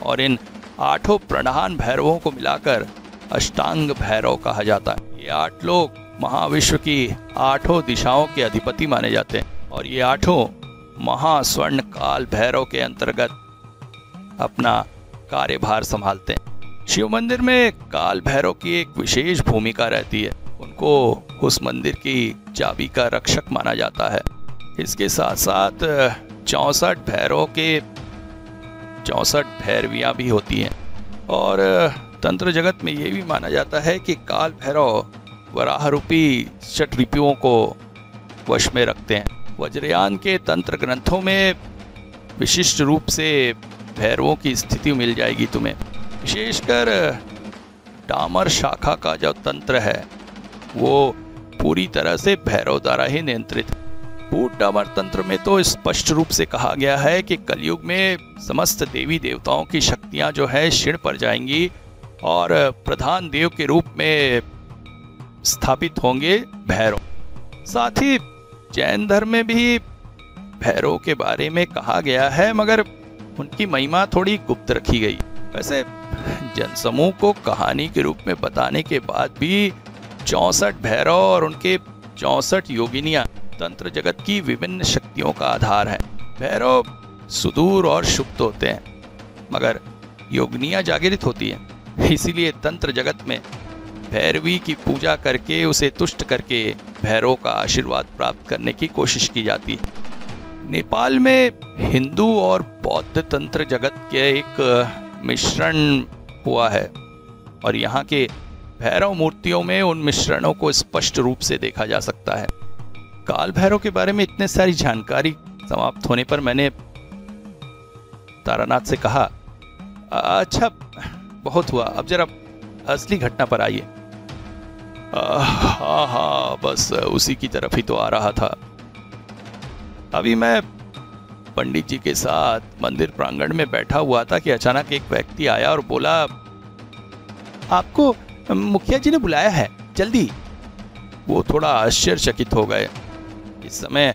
और इन 8 प्रधान भैरवों को मिलाकर अष्टांग भैरव कहा जाता है। ये 8 लोग महाविश्व की 8 दिशाओं के अधिपति माने जाते हैं और ये 8 महास्वर्ण काल भैरव के अंतर्गत अपना कार्यभार संभालते हैं। शिव मंदिर में काल भैरव की एक विशेष भूमिका रहती है। उनको उस मंदिर की चाबी का रक्षक माना जाता है। इसके साथ साथ 64 भैरवों के 64 भैरवियाँ भी होती हैं और तंत्र जगत में ये भी माना जाता है कि काल भैरव वराह रूपी षट्रिपुओं को वश में रखते हैं। वज्रयान के तंत्र ग्रंथों में विशिष्ट रूप से भैरवों की स्थिति मिल जाएगी तुम्हें। विशेषकर डामर शाखा का जो तंत्र है वो पूरी तरह से भैरव द्वारा ही नियंत्रित। पूर्ण डामर तंत्र में तो स्पष्ट रूप से कहा गया है कि कलयुग में समस्त देवी देवताओं की शक्तियां जो है क्षीण पड़ जाएंगी और प्रधान देव के रूप में स्थापित होंगे भैरव। साथ ही जैन धर्म में भी भैरव के बारे में कहा गया है, मगर उनकी महिमा थोड़ी गुप्त रखी गई। वैसे जनसमूह को कहानी के रूप में बताने के बाद भी 64 भैरव और उनके 64 योगिनियां तंत्र जगत की विभिन्न शक्तियों का आधार है। भैरव सुदूर और सुप्त होते हैं मगर योगिनियां जागृत होती हैं। इसीलिए तंत्र जगत में भैरवी की पूजा करके उसे तुष्ट करके भैरव का आशीर्वाद प्राप्त करने की कोशिश की जाती है। नेपाल में हिंदू और बौद्ध तंत्र जगत के एक मिश्रण हुआ है और यहाँ के भैरव मूर्तियों में उन मिश्रणों को स्पष्ट रूप से देखा जा सकता है। काल भैरव के बारे में इतने सारी जानकारी समाप्त होने पर मैंने तारानाथ से कहा, अच्छा बहुत हुआ, अब जरा असली घटना पर आइए। हाँ, बस उसी की तरफ ही तो आ रहा था। अभी मैं पंडित जी के साथ मंदिर प्रांगण में बैठा हुआ था कि अचानक एक व्यक्ति आया और बोला, आपको मुखिया जी ने बुलाया है, जल्दी। वो थोड़ा आश्चर्यचकित हो गए। इस समय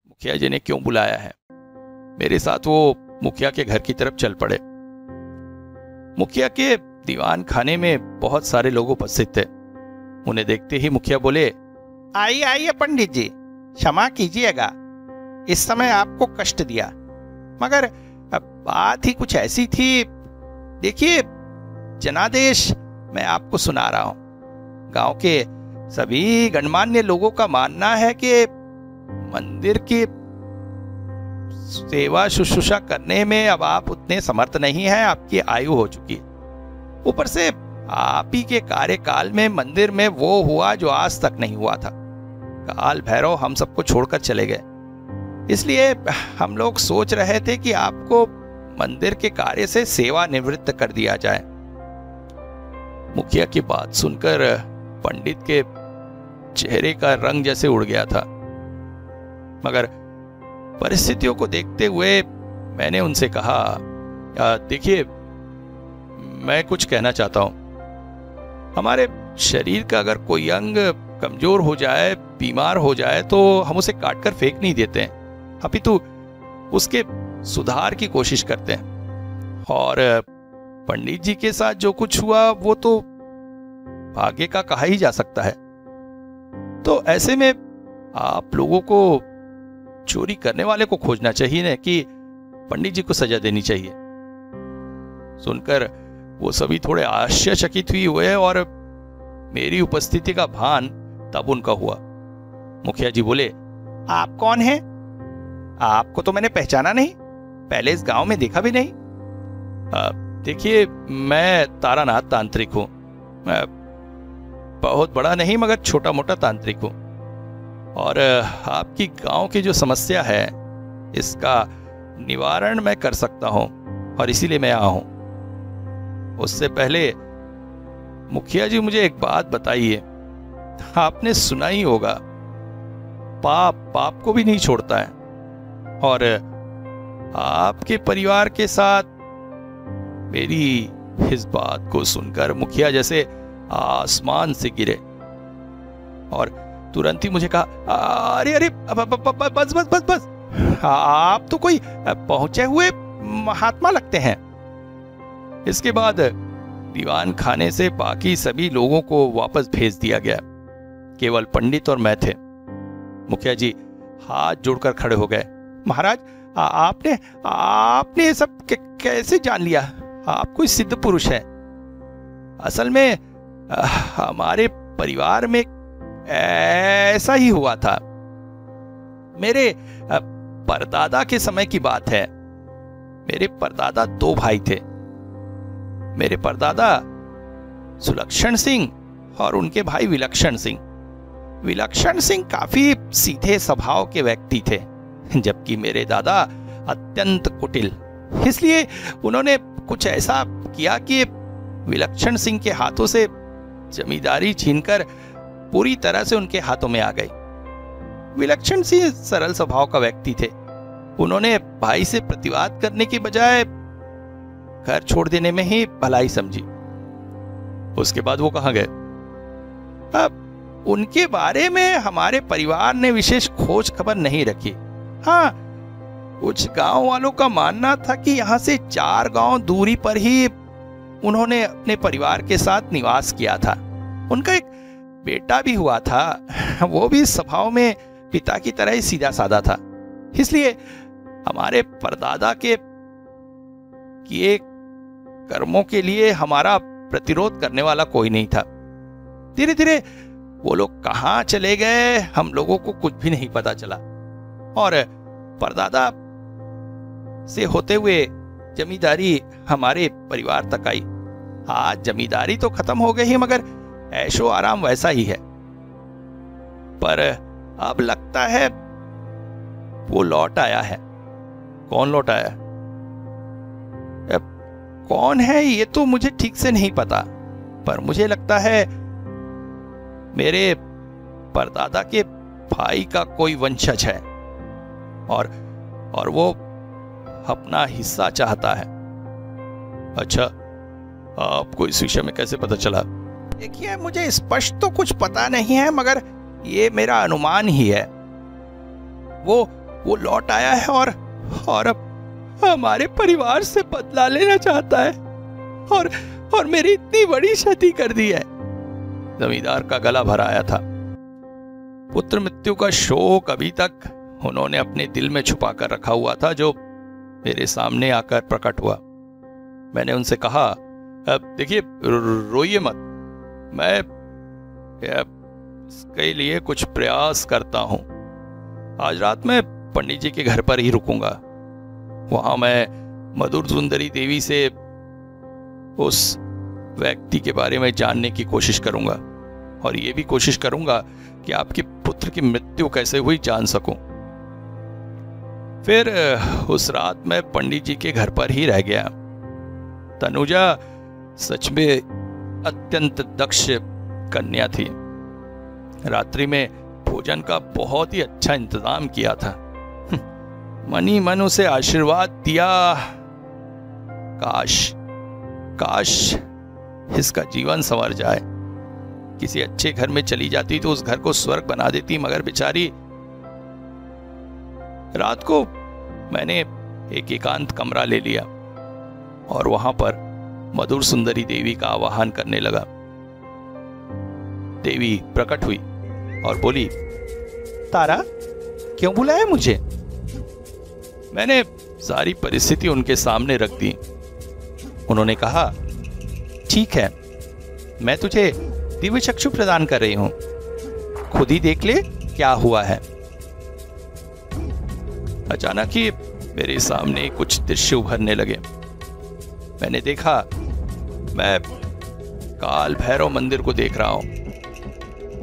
मुखिया जी ने क्यों बुलाया है? मेरे साथ वो मुखिया के घर की तरफ चल पड़े। मुखिया के दीवान खाने में बहुत सारे लोग उपस्थित थे। उन्हें देखते ही मुखिया बोले, आइए आइए पंडित जी, क्षमा कीजिएगा इस समय आपको कष्ट दिया, मगर बात ही कुछ ऐसी थी। देखिए, जनादेश मैं आपको सुना रहा हूं। गांव के सभी गणमान्य लोगों का मानना है कि मंदिर की सेवा शुश्रूषा करने में अब आप उतने समर्थ नहीं हैं, आपकी आयु हो चुकी है। ऊपर से आप ही के कार्यकाल में मंदिर में वो हुआ जो आज तक नहीं हुआ था। काल भैरव हम सबको छोड़कर चले गए, इसलिए हम लोग सोच रहे थे कि आपको मंदिर के कार्य से सेवा निवृत्त कर दिया जाए। मुखिया की बात सुनकर पंडित के चेहरे का रंग जैसे उड़ गया था, मगर परिस्थितियों को देखते हुए मैंने उनसे कहा, देखिए, मैं कुछ कहना चाहता हूं। हमारे शरीर का अगर कोई अंग कमजोर हो जाए, बीमार हो जाए, तो हम उसे काटकर फेंक नहीं देते हैं, अपितु उसके सुधार की कोशिश करते हैं। और पंडित जी के साथ जो कुछ हुआ वो तो भाग्य का कहा ही जा सकता है। तो ऐसे में आप लोगों को चोरी करने वाले को खोजना चाहिए न कि पंडित जी को सजा देनी चाहिए। सुनकर वो सभी थोड़े आश्चर्यचकित हुए और मेरी उपस्थिति का भान तब उनका हुआ। मुखिया जी बोले, आप कौन हैं? आपको तो मैंने पहचाना नहीं, पहले इस गांव में देखा भी नहीं। देखिए, मैं तारानाथ तांत्रिक हूं। बहुत बड़ा नहीं मगर छोटा मोटा तांत्रिक हूं, और आपकी गांव की जो समस्या है इसका निवारण मैं कर सकता हूं और इसीलिए मैं आया हूं। उससे पहले मुखिया जी मुझे एक बात बताइए, आपने सुना ही होगा, पाप को भी नहीं छोड़ता है, और आपके परिवार के साथ मेरी इस बात को सुनकर मुखिया जैसे आसमान से गिरे और तुरंत ही मुझे कहा, अरे बस बस बस बस, आप तो कोई पहुंचे हुए महात्मा लगते हैं। इसके बाद दीवान खाने से बाकी सभी लोगों को वापस भेज दिया गया। केवल पंडित और मैं थे। मुखिया जी हाथ जोड़कर खड़े हो गए। महाराज, आपने ये सब कैसे जान लिया? आप कोई सिद्ध पुरुष है। असल में हमारे परिवार में ऐसा ही हुआ था। मेरे परदादा के समय की बात है। मेरे परदादा 2 भाई थे। मेरे परदादा सुलक्षण सिंह और उनके भाई विलक्षण सिंह। विलक्षण सिंह काफी सीधे स्वभाव के व्यक्ति थे, जबकि मेरे दादा अत्यंत कुटिल। इसलिए उन्होंने कुछ ऐसा किया कि विलक्षण सिंह के हाथों से जमींदारी छीनकर पूरी तरह से उनके हाथों में आ गई। विलक्षण सिंह सरल स्वभाव का व्यक्ति थे। उन्होंने भाई से प्रतिवाद करने की बजाय घर छोड़ देने में ही भलाई समझी। उसके बाद वो कहाँ गए? अब उनके बारे में हमारे परिवार ने विशेष खोज खबर नहीं रखी। हाँ, कुछ गांव वालों का मानना था कि यहाँ से 4 गांव दूरी पर ही उन्होंने अपने परिवार के साथ निवास किया था। उनका एक बेटा भी हुआ था। वो भी स्वभाव में पिता की तरह ही सीधा साधा था। इसलिए हमारे परदादा के किए कर्मों के लिए हमारा प्रतिरोध करने वाला कोई नहीं था। धीरे धीरे वो लोग कहाँ चले गए हम लोगों को कुछ भी नहीं पता चला। और परदादा से होते हुए जमींदारी हमारे परिवार तक आई। आज जमींदारी तो खत्म हो गई है, मगर ऐशो आराम वैसा ही है। पर अब लगता है वो लौट आया है। कौन लौट आया? कौन है ये तो मुझे ठीक से नहीं पता, पर मुझे लगता है मेरे परदादा के भाई का कोई वंशज है और वो अपना हिस्सा चाहता है। अच्छा, आपको इस विषय में कैसे पता चला? देखिए, मुझे स्पष्ट तो कुछ पता नहीं है, मगर ये मेरा अनुमान ही है। वो लौट आया है और अब हमारे परिवार से बदला लेना चाहता है और मेरी इतनी बड़ी क्षति कर दी है। जमींदार का गला भरा आया था। पुत्र मृत्यु का शोक अभी तक उन्होंने अपने दिल में छुपा कर रखा हुआ था, जो मेरे सामने आकर प्रकट हुआ। मैंने उनसे कहा, अब देखिए, रोइए मत, मैं इसके लिए कुछ प्रयास करता हूं। आज रात में पंडित जी के घर पर ही रुकूंगा। वहां मैं मधुर सुंदरी देवी से उस व्यक्ति के बारे में जानने की कोशिश करूंगा और ये भी कोशिश करूंगा कि आपके पुत्र की मृत्यु कैसे हुई जान सकूं। फिर उस रात मैं पंडित जी के घर पर ही रह गया। तनुजा सच में अत्यंत दक्ष कन्या थी। रात्रि में भोजन का बहुत ही अच्छा इंतजाम किया था। मन ही मन उसे आशीर्वाद दिया, काश इसका जीवन संवर जाए। किसी अच्छे घर में चली जाती तो उस घर को स्वर्ग बना देती, मगर बेचारी। रात को मैंने एक एकांत कमरा ले लिया और वहां पर मधुर सुंदरी देवी का आवाहन करने लगा। देवी प्रकट हुई और बोली, तारा, क्यों बुलाया मुझे? मैंने सारी परिस्थिति उनके सामने रख दी। उन्होंने कहा, ठीक है, मैं तुझे दिव्य चक्षु प्रदान कर रही हूं, खुद ही देख ले क्या हुआ है। अचानक ही मेरे सामने कुछ दृश्य उभरने लगे। मैंने देखा, मैं काल भैरव मंदिर को देख रहा हूं।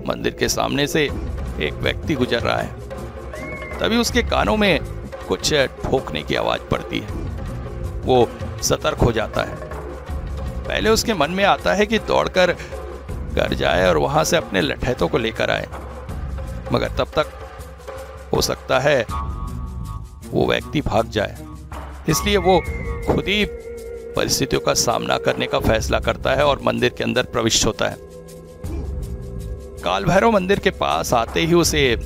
मंदिर के सामने से एक व्यक्ति गुजर रहा है। तभी उसके कानों में कुछ ठोकने की आवाज पड़ती है। वो सतर्क हो जाता है। पहले उसके मन में आता है कि दौड़कर घर जाए और वहां से अपने लठैतों को लेकर आए, मगर तब तक हो सकता है वो व्यक्ति भाग जाए। इसलिए वो खुद ही परिस्थितियों का सामना करने का फैसला करता है और मंदिर के अंदर प्रविष्ट होता है। काल भैरव मंदिर के पास आते ही उसे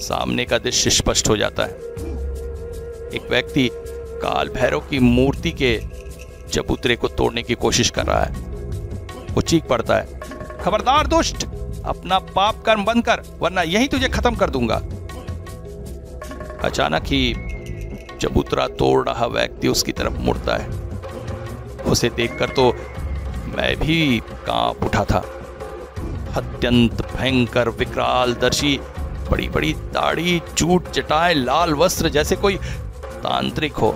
सामने का दृश्य स्पष्ट हो जाता है। एक व्यक्ति काल भैरव की मूर्ति के चबूतरे को तोड़ने की कोशिश कर रहा है। वो चीख पड़ता है, खबरदार दुष्ट, अपना पाप कर्म बंद कर वरना यही तुझे खत्म कर दूंगा। अचानक ही चबूतरा तोड़ रहा व्यक्ति उसकी तरफ मुड़ता है। उसे देखकर तो मैं भी कांप उठा था। अत्यंत भयंकर विकराल दर्शी, बड़ी बड़ी दाढ़ी, जूट जटाएं, लाल वस्त्र, जैसे कोई तांत्रिक हो।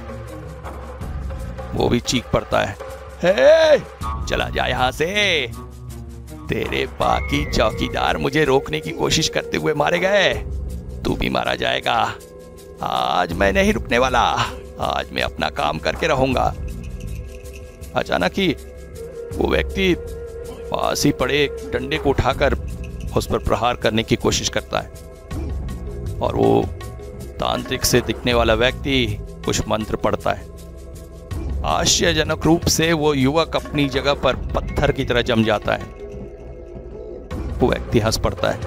वो भी चीख पड़ता है, हे, चला जा यहां से, तेरे बाकी चौकीदार मुझे रोकने की कोशिश करते हुए मारे गए, तू भी मारा जाएगा। आज मैं नहीं रुकने वाला, आज मैं अपना काम करके रहूंगा। अचानक ही वो व्यक्ति पास ही पड़े डंडे को उठाकर उस पर प्रहार करने की कोशिश करता है और वो तांत्रिक से दिखने वाला व्यक्ति कुछ मंत्र पढ़ता है। आश्चर्यजनक रूप से वो युवक अपनी जगह पर पत्थर की तरह जम जाता है। वो व्यक्ति हंस पड़ता है,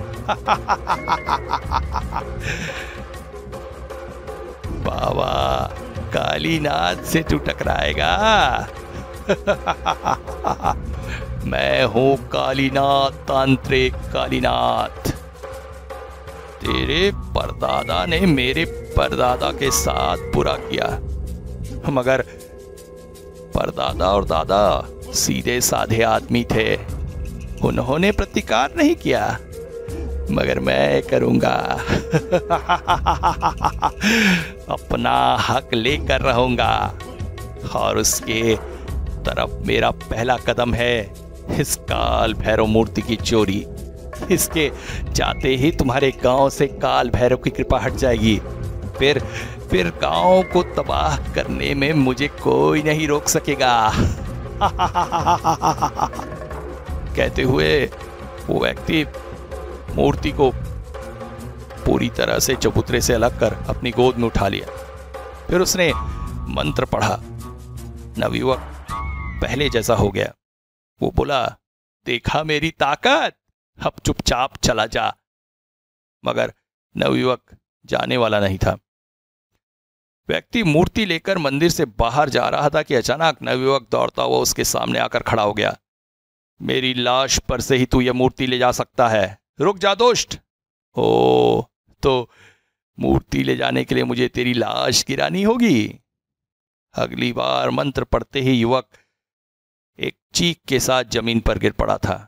बाबा कालीनाथ से तू टकराएगा? मैं हूं कालीनाथ, तांत्रिक कालीनाथ। तेरे परदादा ने मेरे परदादा के साथ बुरा किया, मगर परदादा और दादा सीधे साधे आदमी थे, उन्होंने प्रतिकार नहीं किया, मगर मैं करूंगा। अपना हक लेकर रहूंगा और उसके तरफ मेरा पहला कदम है इस काल भैरव मूर्ति की चोरी। इसके जाते ही तुम्हारे गांव से काल भैरव की कृपा हट जाएगी। फिर गांव को तबाह करने में मुझे कोई नहीं रोक सकेगा। कहते हुए वो व्यक्ति मूर्ति को पूरी तरह से चबूतरे से अलग कर अपनी गोद में उठा लिया। फिर उसने मंत्र पढ़ा। नवयुवक पहले जैसा हो गया। वो बोला, देखा मेरी ताकत, अब चुपचाप चला जा। मगर नवयुवक जाने वाला नहीं था। व्यक्ति मूर्ति लेकर मंदिर से बाहर जा रहा था कि अचानक नवयुवक दौड़ता हुआ उसके सामने आकर खड़ा हो गया। मेरी लाश पर से ही तू यह मूर्ति ले जा सकता है, रुक जा दुष्ट। ओ, तो मूर्ति ले जाने के लिए मुझे तेरी लाश गिरानी होगी। अगली बार मंत्र पढ़ते ही युवक एक चीख के साथ जमीन पर गिर पड़ा था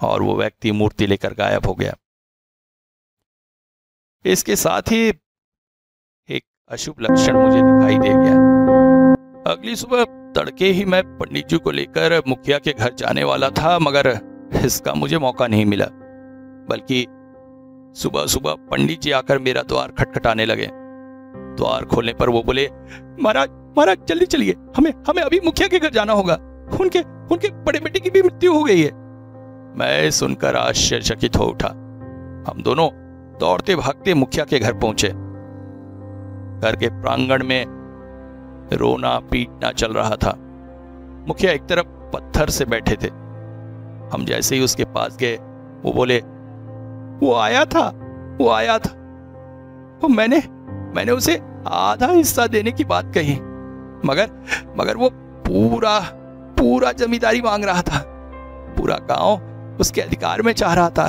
और वो व्यक्ति मूर्ति लेकर गायब हो गया। इसके साथ ही एक अशुभ लक्षण मुझे दिखाई दे गया। अगली सुबह तड़के ही मैं पंडित जी को लेकर मुखिया के घर जाने वाला था, मगर इसका मुझे मौका नहीं मिला। बल्कि सुबह सुबह पंडित जी आकर मेरा द्वार खटखटाने लगे। द्वार खोलने पर वो बोले, महाराज जल्दी चलिए, हमें अभी मुखिया के घर जाना होगा। उनके बड़े बेटे की भी मृत्यु हो गई है। मैं सुनकर आश्चर्यचकित हो उठा। हम दोनों दौड़ते भागते मुखिया के घर पहुंचे। घर के प्रांगण में रोना पीटना चल रहा था। मुखिया एक तरफ पत्थर से बैठे थे। हम जैसे ही उसके पास गए, वो बोले, वो आया था। वो मैंने उसे आधा हिस्सा देने की बात कही, मगर वो पूरा जमींदारी मांग रहा था। पूरा गांव उसके अधिकार में चाह रहा था।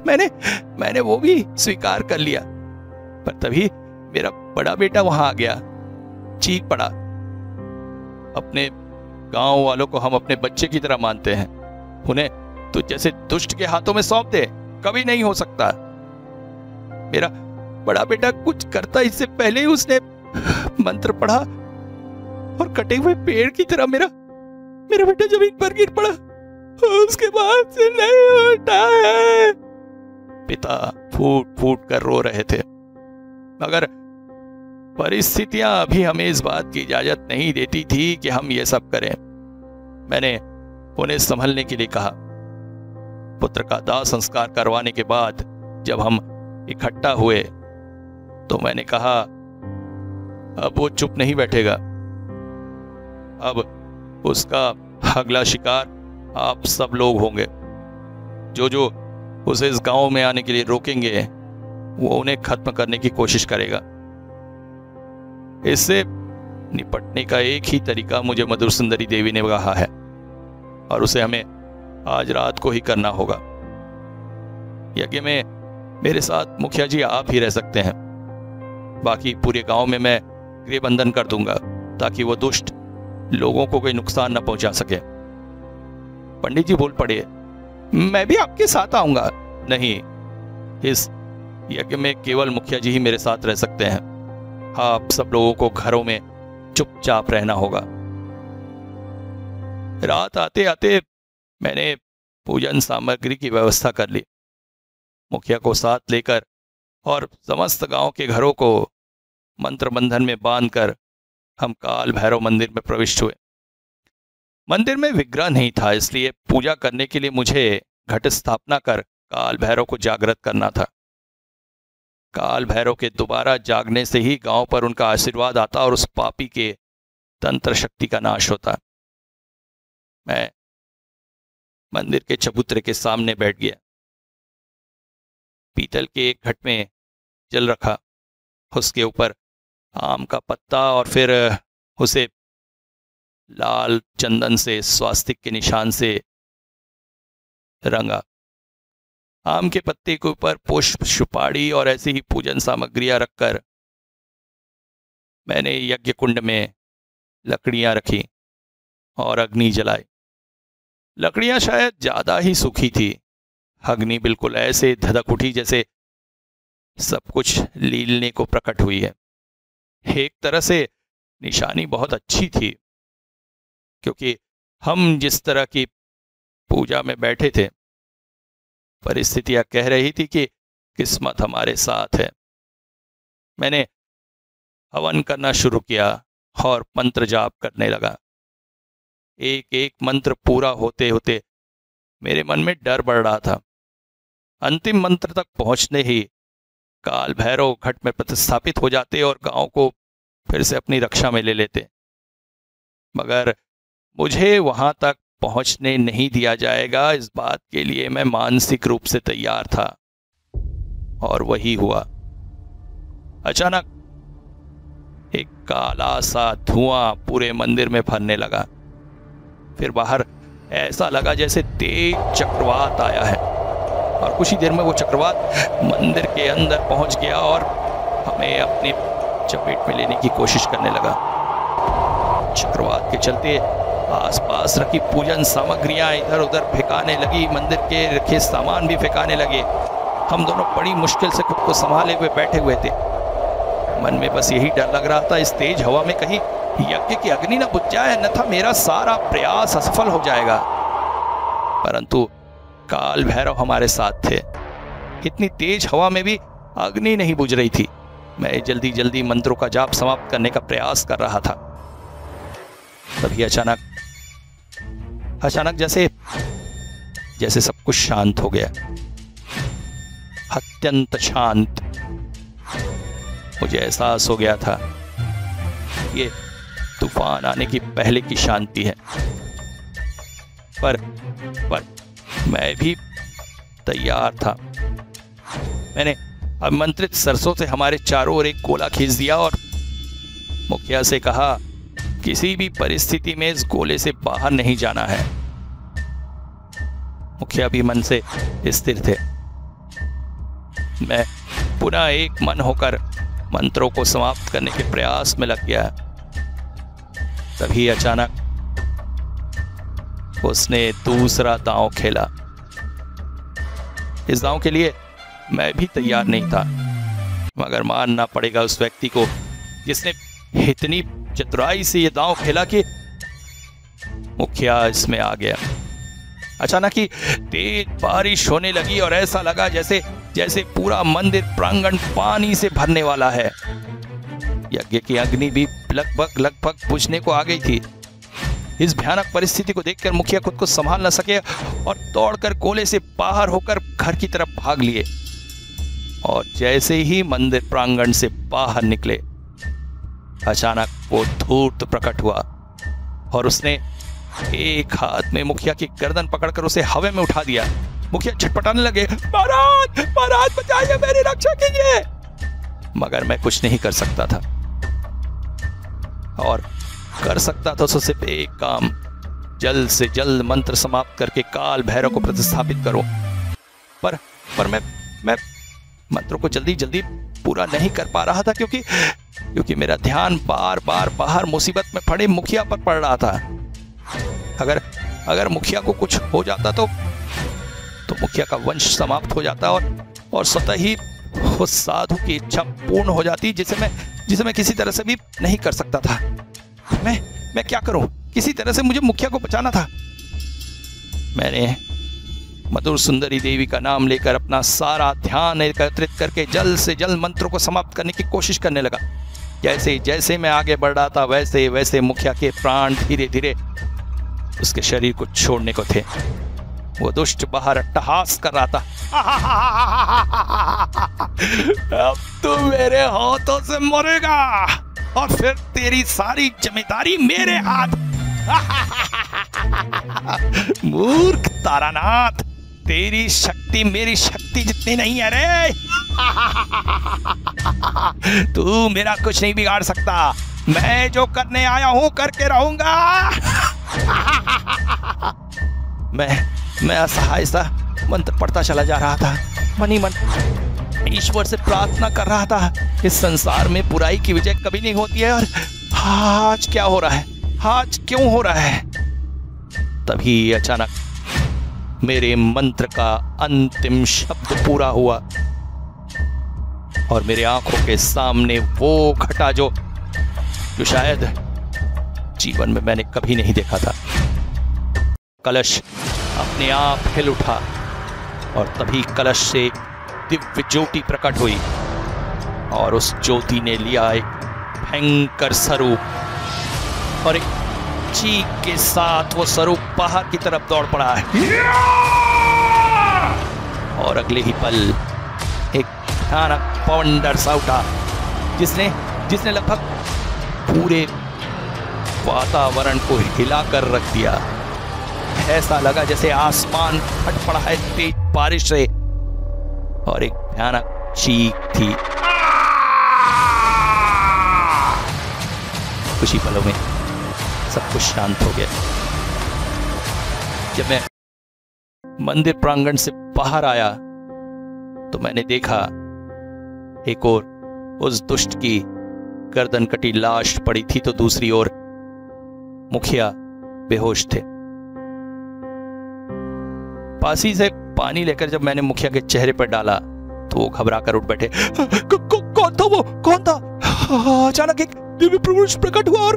मैंने वो भी स्वीकार कर लिया। पर तभी मेरा बड़ा बेटा वहां आ गया, चीख पड़ा, अपने गांव वालों को हम अपने बच्चे की तरह मानते हैं, उन्हें तो जैसे दुष्ट के हाथों में सौंप दे, कभी नहीं हो सकता। मेरा बड़ा बेटा कुछ करता इससे पहले ही उसने मंत्र पढ़ा और कटे हुए पेड़ की तरह मेरा बेटा जमीन पर गिर पड़ा। उसके बाद से नहीं उठा है। पिता फूट फूट कर रो रहे थे, मगर परिस्थितियां अभी हमें इस बात की इजाजत नहीं देती थी कि हम ये सब करें। मैंने उन्हें संभलने के लिए कहा। पुत्र का दाह संस्कार करवाने के बाद जब हम इकट्ठा हुए तो मैंने कहा, अब वो चुप नहीं बैठेगा। अब उसका अगला शिकार आप सब लोग होंगे। जो उसे इस गांव में आने के लिए रोकेंगे, वो उन्हें खत्म करने की कोशिश करेगा। इससे निपटने का एक ही तरीका मुझे मधुर सुंदरी देवी ने कहा है, और उसे हमें आज रात को ही करना होगा। यज्ञ में मेरे साथ मुखिया जी आप ही रह सकते हैं, बाकी पूरे गांव में मैं गृहबंधन कर दूंगा ताकि वो दुष्ट लोगों को कोई नुकसान न पहुंचा सके। पंडित जी बोल पड़े, मैं भी आपके साथ आऊंगा। नहीं, इस यज्ञ में केवल मुखिया जी ही मेरे साथ रह सकते हैं। आप सब लोगों को घरों में चुपचाप रहना होगा। रात आते आते मैंने पूजन सामग्री की व्यवस्था कर ली। मुखिया को साथ लेकर और समस्त गांव के घरों को मंत्र बंधन में बांधकर हम काल भैरव मंदिर में प्रविष्ट हुए। मंदिर में विग्रह नहीं था, इसलिए पूजा करने के लिए मुझे घट स्थापना कर काल भैरव को जागृत करना था। काल भैरव के दोबारा जागने से ही गांव पर उनका आशीर्वाद आता और उस पापी के तंत्र शक्ति का नाश होता। मैं मंदिर के चबूतरे के सामने बैठ गया। पीतल के एक घट में जल रखा, उसके ऊपर आम का पत्ता और फिर उसे लाल चंदन से स्वास्तिक के निशान से रंगा। आम के पत्ते के ऊपर पुष्प, सुपारी और ऐसी ही पूजन सामग्रियां रखकर मैंने यज्ञ कुंड में लकड़ियां रखी और अग्नि जलाई। लकड़ियां शायद ज्यादा ही सूखी थी। अग्नि बिल्कुल ऐसे धधक उठी जैसे सब कुछ लीलने को प्रकट हुई है। एक तरह से निशानी बहुत अच्छी थी, क्योंकि हम जिस तरह की पूजा में बैठे थे, परिस्थितियां कह रही थी कि किस्मत हमारे साथ है। मैंने हवन करना शुरू किया और मंत्र जाप करने लगा। एक एक मंत्र पूरा होते होते मेरे मन में डर बढ़ रहा था। अंतिम मंत्र तक पहुंचने ही काल भैरव घट में प्रतिस्थापित हो जाते और गांव को फिर से अपनी रक्षा में ले लेते, मगर मुझे वहां तक पहुंचने नहीं दिया जाएगा, इस बात के लिए मैं मानसिक रूप से तैयार था। और वही हुआ। अचानक एक काला सा धुआं पूरे मंदिर में फैलने लगा। फिर बाहर ऐसा लगा जैसे तेज चक्रवात आया है, और कुछ ही देर में वो चक्रवात मंदिर के अंदर पहुंच गया और हमें अपनी चपेट में लेने की कोशिश करने लगा। चक्रवात के चलते आसपास रखी पूजन सामग्रियां इधर उधर फेंकाने लगी, मंदिर के रखे सामान भी फेंकाने लगे। हम दोनों बड़ी मुश्किल से खुद को संभाले हुए बैठे हुए थे। मन में बस यही डर लग रहा था, इस तेज हवा में कहीं यज्ञ की अग्नि न बुझ जाए, अन्यथा मेरा सारा प्रयास असफल हो जाएगा। परंतु काल भैरव हमारे साथ थे। इतनी तेज हवा में भी अग्नि नहीं बुझ रही थी। मैं जल्दी जल्दी मंत्रों का जाप समाप्त करने का प्रयास कर रहा था। तभी अचानक जैसे सब कुछ शांत हो गया, अत्यंत शांत। मुझे एहसास हो गया था ये तूफान आने की पहले की शांति है। पर मैं भी तैयार था। मैंने आमंत्रित सरसों से हमारे चारों ओर एक गोला खींच दिया और मुखिया से कहा, किसी भी परिस्थिति में इस गोले से बाहर नहीं जाना है। मुखिया भी मन से स्थिर थे। मैं पुनः एक मन होकर मंत्रों को समाप्त करने के प्रयास में लग गया। तभी अचानक उसने दूसरा दांव खेला। इस दांव के लिए मैं भी तैयार नहीं था, मगर मानना पड़ेगा उस व्यक्ति को जिसने इतनी चतुराई से यह दांव खेला कि मुखिया इसमें आ गया। अचानक ही तेज बारिश होने लगी और ऐसा लगा जैसे पूरा मंदिर प्रांगण पानी से भरने वाला है। यज्ञ की अग्नि भी लगभग बुझने को आ गई थी। इस भयानक परिस्थिति को देखकर मुखिया खुद को संभाल न सके और दौड़कर गोले से बाहर होकर घर की तरफ भाग लिए। और जैसे ही मंदिर प्रांगण से बाहर निकले, अचानक वो धूर्त प्रकट हुआ और उसने एक हाथ में मुखिया की गर्दन पकड़कर उसे हवा में उठा दिया। मुखिया छटपटाने लगे, महाराज महाराज बचाइए, मेरी रक्षा कीजिए। मगर मैं कुछ नहीं कर सकता था। और कर सकता था तो सिर्फ एक काम, जल्द से जल्द मंत्र समाप्त करके काल भैरव को प्रतिस्थापित करो। पर मैं मंत्रों को जल्दी जल्दी पूरा नहीं कर पा रहा था क्योंकि मेरा ध्यान बार बार बाहर मुसीबत में पड़े मुखिया पर पड़ रहा था। अगर मुखिया को कुछ हो जाता तो मुखिया का वंश समाप्त हो जाता और स्वतः ही उस साधु की इच्छा पूर्ण हो जाती जिसे मैं किसी तरह से भी नहीं कर सकता था। मैं क्या करूं? किसी तरह से मुझे मुखिया को बचाना था। मैंने मधुर सुंदरी देवी का नाम लेकर अपना सारा ध्यान एकत्रित करके जल्द से जल्द मंत्रों को समाप्त करने की कोशिश करने लगा। जैसे जैसे मैं आगे बढ़ रहा था वैसे वैसे मुखिया के प्राण धीरे धीरे उसके शरीर को छोड़ने को थे। वो दुष्ट बाहर अट्टहास कर रहा था। अब तू मेरे हाथों से मरेगा और फिर तेरी सारी जिम्मेदारी मेरे हाथ। मूर्ख तारानाथ, तेरी शक्ति मेरी शक्ति जितनी नहीं है रे। तू मेरा कुछ नहीं बिगाड़ सकता। मैं जो करने आया हूं करके रहूंगा। मैं असहाय सा मंत्र पढ़ता चला जा रहा था। मन ही मन ईश्वर से प्रार्थना कर रहा था, इस संसार में बुराई की विजय कभी नहीं होती है और आज क्या हो रहा है, आज क्यों हो रहा है। तभी अचानक मेरे मंत्र का अंतिम शब्द पूरा हुआ और मेरे आंखों के सामने वो घटा जो शायद जीवन में मैंने कभी नहीं देखा था। कलश अपने आप हिल उठा और तभी कलश से दिव्य ज्योति प्रकट हुई और उस ज्योति ने लिया एक भयंकर स्वरूप और एक चीख के साथ वो स्वरूप बाहर की तरफ दौड़ पड़ा है और अगले ही पल एक भयानक पवंडर सा उठा जिसने लगभग पूरे वातावरण को हिलाकर रख दिया। ऐसा लगा जैसे आसमान फट पड़ा है तेज बारिश से और एक भयानक चीख थी। कुछ ही पलों में सब कुछ शांत हो गया। जब मैं मंदिर प्रांगण से बाहर आया तो मैंने देखा एक ओर उस दुष्ट की गर्दन कटी लाश पड़ी थी तो दूसरी ओर मुखिया बेहोश थे। पासी से पानी लेकर जब मैंने मुखिया के चेहरे पर डाला तो वो घबरा कर उठ बैठे। कौन था वो? कौन था? अचानक एक दिव्य पुरुष प्रकट हुआ और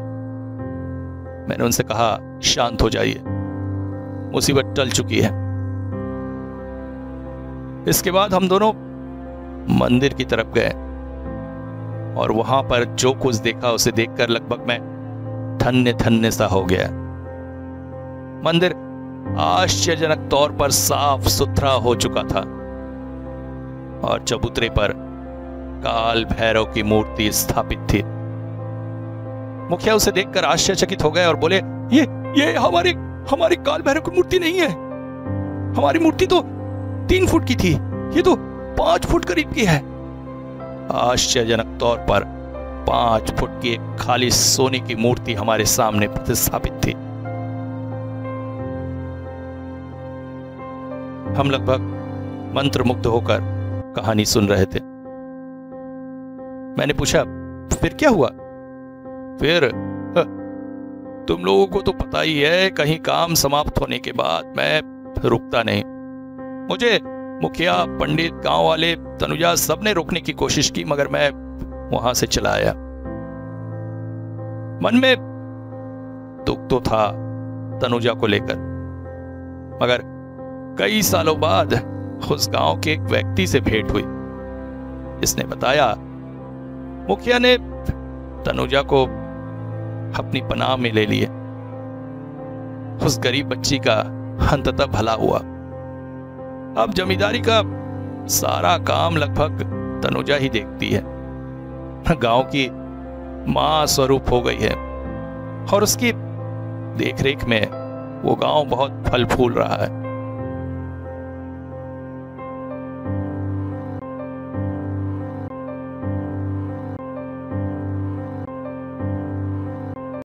मैंने उनसे कहा शांत हो जाइए, मुसीबत टल चुकी है। इसके बाद हम दोनों मंदिर की तरफ गए और वहां पर जो कुछ देखा उसे देखकर लगभग मैं धन्य धन्य सा हो गया। मंदिर आश्चर्यजनक तौर पर साफ सुथरा हो चुका था और चबूतरे पर काल भैरव की मूर्ति स्थापित थी। मुखिया उसे देखकर आश्चर्यचकित हो गए और बोले, ये हमारी काल भैरव की मूर्ति नहीं है। हमारी मूर्ति तो 3 फुट की थी, ये तो 5 फुट करीब की है। आश्चर्यजनक तौर पर 5 फुट की एक खाली सोने की मूर्ति हमारे सामने प्रतिस्थापित थी। हम लगभग मंत्रमुग्ध होकर कहानी सुन रहे थे। मैंने पूछा, फिर क्या हुआ? फिर तुम लोगों को तो पता ही है, कहीं काम समाप्त होने के बाद मैं रुकता नहीं। मुझे मुखिया, पंडित, गांव वाले, तनुजा सबने रोकने की कोशिश की मगर मैं वहां से चला आया। मन में दुख तो था तनुजा को लेकर, मगर कई सालों बाद उस गांव के एक व्यक्ति से भेंट हुई। इसने बताया मुखिया ने तनुजा को अपनी पनाह में ले लिए। उस गरीब बच्ची का अंततः भला हुआ। अब जमींदारी का सारा काम लगभग तनुजा ही देखती है। गांव की मां स्वरूप हो गई है और उसकी देखरेख में वो गांव बहुत फल फूल रहा है।